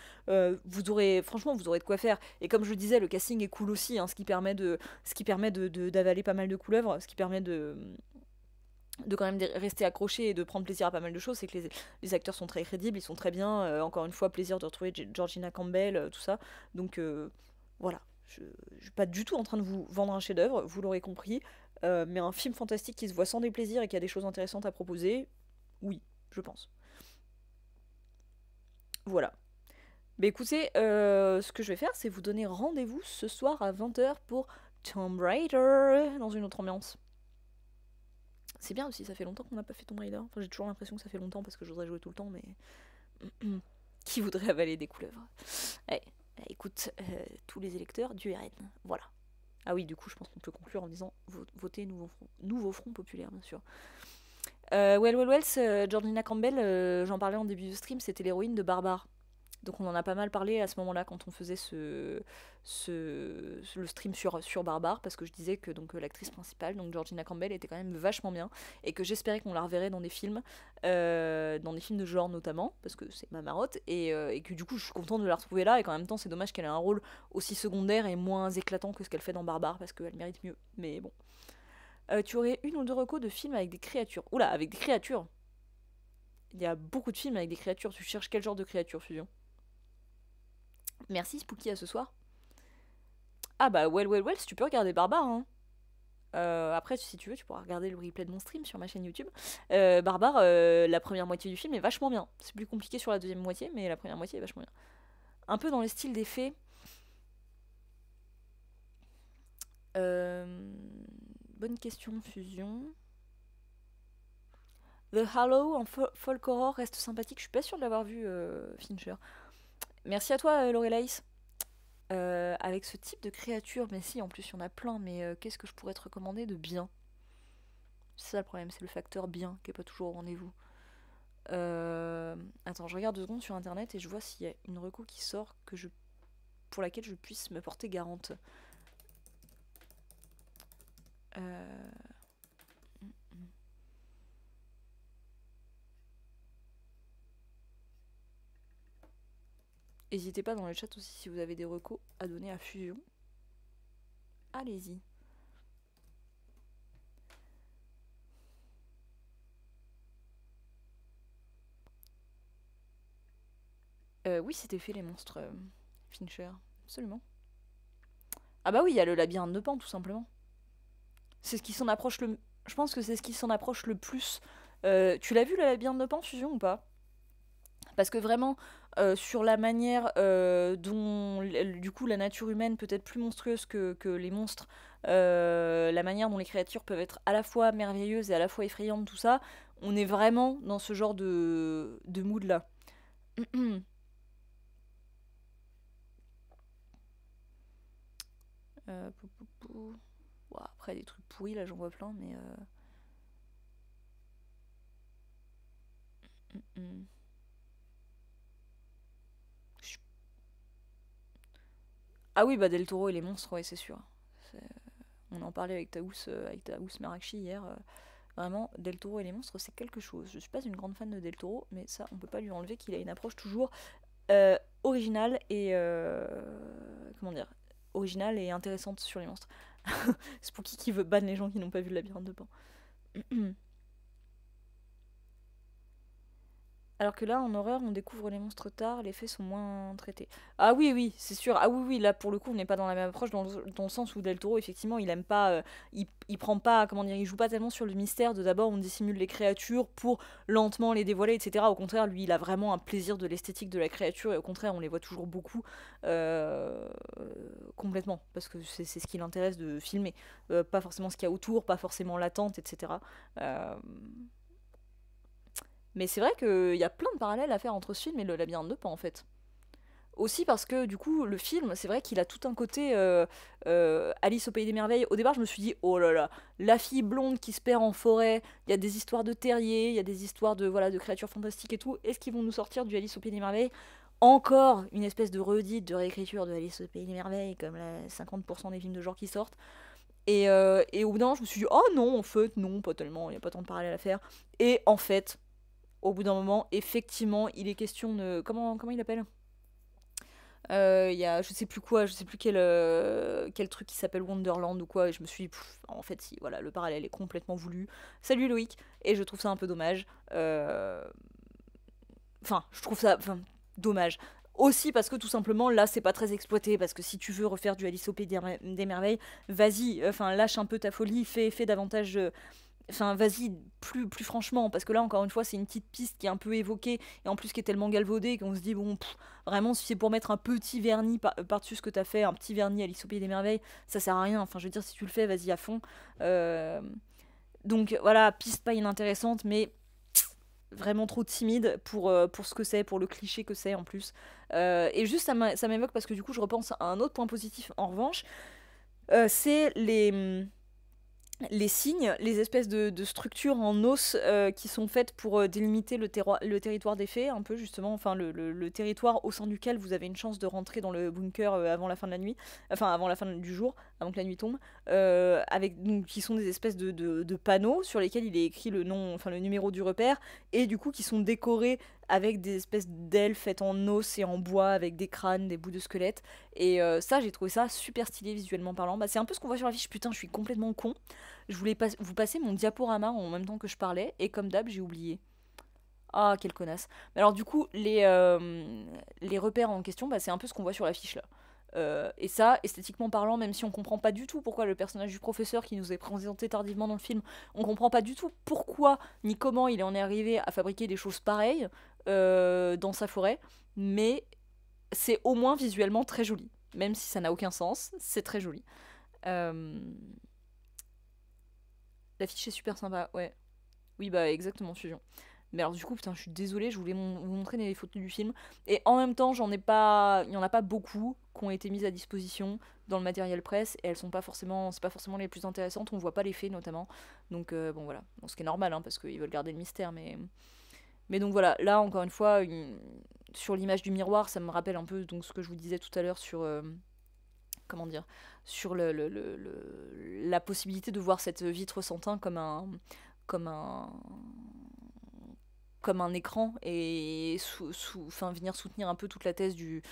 Franchement, vous aurez de quoi faire. Et comme je le disais, le casting est cool aussi, hein, ce qui permet d'avaler pas mal de couleuvres, ce qui permet de quand même rester accroché et de prendre plaisir à pas mal de choses, c'est que les acteurs sont très crédibles, ils sont très bien. Encore une fois, plaisir de retrouver Georgina Campbell, tout ça. Donc voilà. je suis pas du tout en train de vous vendre un chef-d'œuvre, vous l'aurez compris, mais un film fantastique qui se voit sans déplaisir et qui a des choses intéressantes à proposer, oui, je pense. Voilà. Mais écoutez, ce que je vais faire, c'est vous donner rendez-vous ce soir à 20h pour Tomb Raider, dans une autre ambiance. C'est bien aussi, ça fait longtemps qu'on n'a pas fait Tomb Raider. Enfin, j'ai toujours l'impression que ça fait longtemps parce que je voudrais jouer tout le temps, mais... Qui voudrait avaler des couleuvres? Eh, écoute, tous les électeurs du RN, voilà. Ah oui, du coup, je pense qu'on peut conclure en disant votez nouveau front populaire, bien sûr. Georgina Campbell, j'en parlais en début de stream, c'était l'héroïne de Barbare. Donc on en a pas mal parlé à ce moment-là quand on faisait le stream sur Barbare, parce que je disais que donc l'actrice principale, donc Georgina Campbell, était quand même vachement bien, et que j'espérais qu'on la reverrait dans des films de genre notamment, parce que c'est ma marotte, et que du coup je suis contente de la retrouver là, et qu'en même temps c'est dommage qu'elle ait un rôle aussi secondaire et moins éclatant que ce qu'elle fait dans Barbare, parce qu'elle mérite mieux, mais bon. Tu aurais une ou deux recos de films avec des créatures? Oula, avec des créatures? Il y a beaucoup de films avec des créatures, tu cherches quel genre de créature, Fusion? Merci Spooky, à ce soir. Ah bah si tu peux regarder Barbare, hein. Après, si tu veux, tu pourras regarder le replay de mon stream sur ma chaîne YouTube. Barbare, la première moitié du film est vachement bien. C'est plus compliqué sur la deuxième moitié, mais la première moitié est vachement bien. Un peu dans le style des fées. Bonne question, Fusion. The Hollow en folk horror reste sympathique. Je suis pas sûre de l'avoir vu, Fincher. Merci à toi, Lorelaïs. Avec ce type de créature, mais si, en plus il y en a plein, mais qu'est-ce que je pourrais te recommander de bien? C'est ça le problème, c'est le facteur bien qui est pas toujours au rendez-vous. Attends, je regarde 2 secondes sur internet et je vois s'il y a une reco qui sort pour laquelle je puisse me porter garante. N'hésitez pas dans le chat aussi si vous avez des recos à donner à Fusion. Allez-y. Oui, c'était fait les monstres, Fincher. Absolument. Ah bah oui, il y a le labyrinthe de Pan, tout simplement. C'est ce qui s'en approche le... Je pense que c'est ce qui s'en approche le plus. Tu l'as vu, le labyrinthe de Pan, Fusion, ou pas? Parce que vraiment, sur la manière dont, du coup, la nature humaine peut être plus monstrueuse que les monstres, la manière dont les créatures peuvent être à la fois merveilleuses et à la fois effrayantes, tout ça, on est vraiment dans ce genre de mood-là. Bon, après, des trucs pourris, là, j'en vois plein, mais... Ah oui, bah Del Toro et les monstres, ouais, c'est sûr. On en parlait avec Taous Merakchi hier. Vraiment, Del Toro et les monstres, c'est quelque chose. Je suis pas une grande fan de Del Toro, mais ça, on peut pas lui enlever qu'il a une approche toujours originale et... comment dire? Originale et intéressante sur les monstres. Spooky qui veut ban les gens qui n'ont pas vu le labyrinthe de Pan. Alors que là, en horreur, on découvre les monstres tard, les faits sont moins traités. Ah oui, oui, c'est sûr. Ah oui, oui, là, pour le coup, on n'est pas dans la même approche, dans le sens où Del Toro, effectivement, il aime pas... il prend pas, comment dire, il joue pas tellement sur le mystère de d'abord on dissimule les créatures pour lentement les dévoiler, etc. Au contraire, lui, il a vraiment un plaisir de l'esthétique de la créature, et au contraire, on les voit toujours beaucoup, complètement, parce que c'est ce qui l'intéresse de filmer. Pas forcément ce qu'il y a autour, pas forcément l'attente, etc. Mais c'est vrai qu'il y a plein de parallèles à faire entre ce film et le labyrinthe de Pan en fait. Aussi parce que du coup le film, c'est vrai qu'il a tout un côté Alice au pays des merveilles. Au départ je me suis dit oh là là, la fille blonde qui se perd en forêt, il y a des histoires de terriers, il y a des histoires de voilà de créatures fantastiques et tout. Est-ce qu'ils vont nous sortir du Alice au pays des merveilles? Encore une espèce de redite, de réécriture de Alice au pays des merveilles, comme 50% des films de genre qui sortent. Et au bout d'un moment je me suis dit oh non en fait non pas tellement, il n'y a pas tant de parallèles à faire. Et en fait au bout d'un moment, effectivement, il est question de... Comment il appelle? Il y a je sais plus quoi, je sais plus quel truc qui s'appelle Wonderland ou quoi, et je me suis dit, en fait, si, voilà, le parallèle est complètement voulu. Salut Loïc, et je trouve ça un peu dommage. Enfin, je trouve ça... Enfin, dommage. Aussi parce que tout simplement là c'est pas très exploité, parce que si tu veux refaire du Alice au Pays des Merveilles, vas-y, enfin lâche un peu ta folie, fais davantage, enfin vas-y plus franchement, parce que là encore une fois c'est une petite piste qui est un peu évoquée, et en plus qui est tellement galvaudée qu'on se dit bon vraiment si c'est pour mettre un petit vernis par-dessus ce que t'as fait, un petit vernis Alice au Pays des Merveilles, ça sert à rien, enfin je veux dire si tu le fais vas-y à fond. Euh, donc voilà, piste pas inintéressante, mais vraiment trop timide pour ce que c'est, pour le cliché que c'est en plus. Et juste ça m'évoque parce que du coup je repense à un autre point positif en revanche, c'est les signes, les espèces de structures en os qui sont faites pour délimiter le territoire des fées, un peu justement, enfin le territoire au sein duquel vous avez une chance de rentrer dans le bunker avant la fin de la nuit, enfin avant la fin du jour, avant que la nuit tombe, avec, donc, qui sont des espèces de panneaux sur lesquels il est écrit le nom, enfin le numéro du repère, et du coup qui sont décorés avec des espèces d'ailes faites en os et en bois, avec des crânes, des bouts de squelettes. Et ça, j'ai trouvé ça super stylé visuellement parlant. Bah, c'est un peu ce qu'on voit sur la fiche. Putain, je suis complètement con. Je voulais vous passer mon diaporama en même temps que je parlais, et comme d'hab, j'ai oublié. Ah, quelle connasse. Mais alors, du coup, les repères en question, bah, c'est un peu ce qu'on voit sur la fiche là. Et ça, esthétiquement parlant, même si on comprend pas du tout pourquoi le personnage du professeur qui nous est présenté tardivement dans le film, on comprend pas du tout pourquoi ni comment il en est arrivé à fabriquer des choses pareilles dans sa forêt, mais c'est au moins visuellement très joli. Même si ça n'a aucun sens, c'est très joli. Euh, L'affiche est super sympa, ouais. Oui, bah exactement, Fusion. Mais alors du coup, putain, je suis désolée, je voulais vous montrer les photos du film. Et en même temps, j'en ai pas... Il y en a pas beaucoup qui ont été mises à disposition dans le matériel presse. Et elles sont pas forcément... C'est pas forcément les plus intéressantes, on voit pas les faits notamment. Donc bon voilà. Bon, ce qui est normal, hein, parce qu'ils veulent garder le mystère, mais... Mais donc voilà, là encore une fois, sur l'image du miroir, ça me rappelle un peu donc, ce que je vous disais tout à l'heure sur... comment dire, sur la possibilité de voir cette vitre sans teint comme un, comme un écran, et enfin, venir soutenir un peu toute la thèse du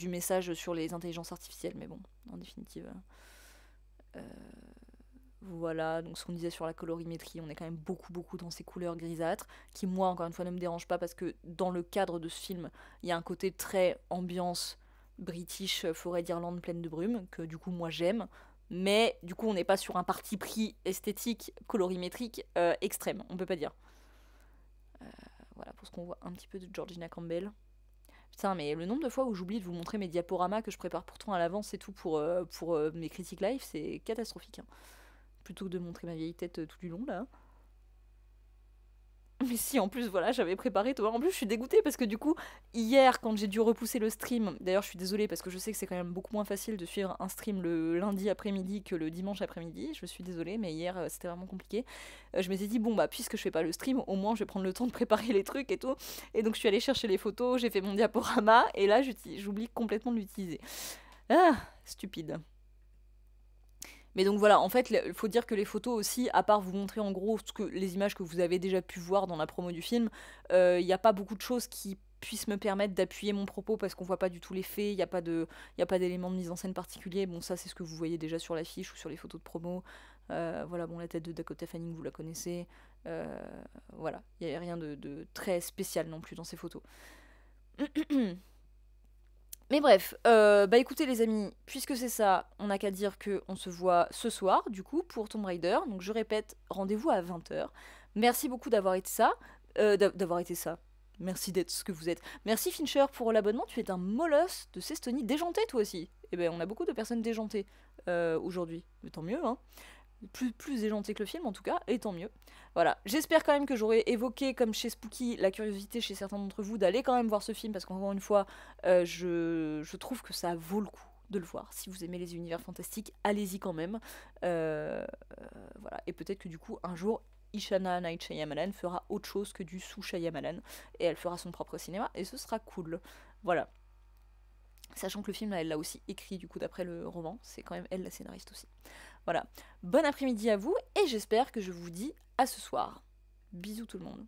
message sur les intelligences artificielles. Mais bon, en définitive, euh, voilà, donc ce qu'on disait sur la colorimétrie, on est quand même beaucoup dans ces couleurs grisâtres, qui moi encore une fois ne me dérangent pas, parce que dans le cadre de ce film, il y a un côté très ambiance British, forêt d'Irlande pleine de brume, que du coup moi j'aime, mais du coup on n'est pas sur un parti pris esthétique, colorimétrique extrême, on peut pas dire. Voilà pour ce qu'on voit un petit peu de Georgina Campbell. Putain, mais le nombre de fois où j'oublie de vous montrer mes diaporamas que je prépare pourtant à l'avance et tout pour mes critiques live, c'est catastrophique, hein. Plutôt que de montrer ma vieille tête tout du long là. Mais si, en plus, voilà, j'avais préparé, toi. En plus, je suis dégoûtée parce que du coup, hier, quand j'ai dû repousser le stream, d'ailleurs, je suis désolée parce que je sais que c'est quand même beaucoup moins facile de suivre un stream le lundi après-midi que le dimanche après-midi. Je suis désolée, mais hier, c'était vraiment compliqué. Je m'étais dit, bon, bah, puisque je fais pas le stream, au moins, je vais prendre le temps de préparer les trucs et tout. Et donc, je suis allée chercher les photos, j'ai fait mon diaporama, et là, j'oublie complètement de l'utiliser. Ah, stupide. Mais donc voilà, en fait, il faut dire que les photos aussi, à part vous montrer en gros les images que vous avez déjà pu voir dans la promo du film, il n'y a pas beaucoup de choses qui puissent me permettre d'appuyer mon propos, parce qu'on voit pas du tout les faits, y a pas d'éléments de mise en scène particulier. Bon, ça c'est ce que vous voyez déjà sur l'affiche ou sur les photos de promo. Voilà, bon, la tête de Dakota Fanning, vous la connaissez. Euh, voilà, il n'y a rien de très spécial non plus dans ces photos. Mais bref, bah écoutez les amis, puisque c'est ça, on n'a qu'à dire que on se voit ce soir, du coup, pour Tomb Raider. Donc je répète, rendez-vous à 20h. Merci beaucoup d'avoir été ça. D'avoir été ça. Merci d'être ce que vous êtes. Merci Fincher pour l'abonnement, tu es un molosse de Cestonie déjanté toi aussi. Eh ben on a beaucoup de personnes déjantées aujourd'hui. Mais tant mieux, hein. Plus déjanté que le film en tout cas, et tant mieux. Voilà, j'espère quand même que j'aurai évoqué, comme chez Spooky, la curiosité chez certains d'entre vous d'aller quand même voir ce film, parce qu'encore une fois, je trouve que ça vaut le coup de le voir. Si vous aimez les univers fantastiques, allez-y quand même. Voilà, et peut-être que du coup, un jour, Ishana Night Shyamalan fera autre chose que du sous Shyamalan, et elle fera son propre cinéma, et ce sera cool. Voilà. Sachant que le film, là, elle l'a aussi écrit, du coup, d'après le roman. C'est quand même elle, la scénariste aussi. Voilà. Bon après-midi à vous, et j'espère que je vous dis à ce soir. Bisous tout le monde.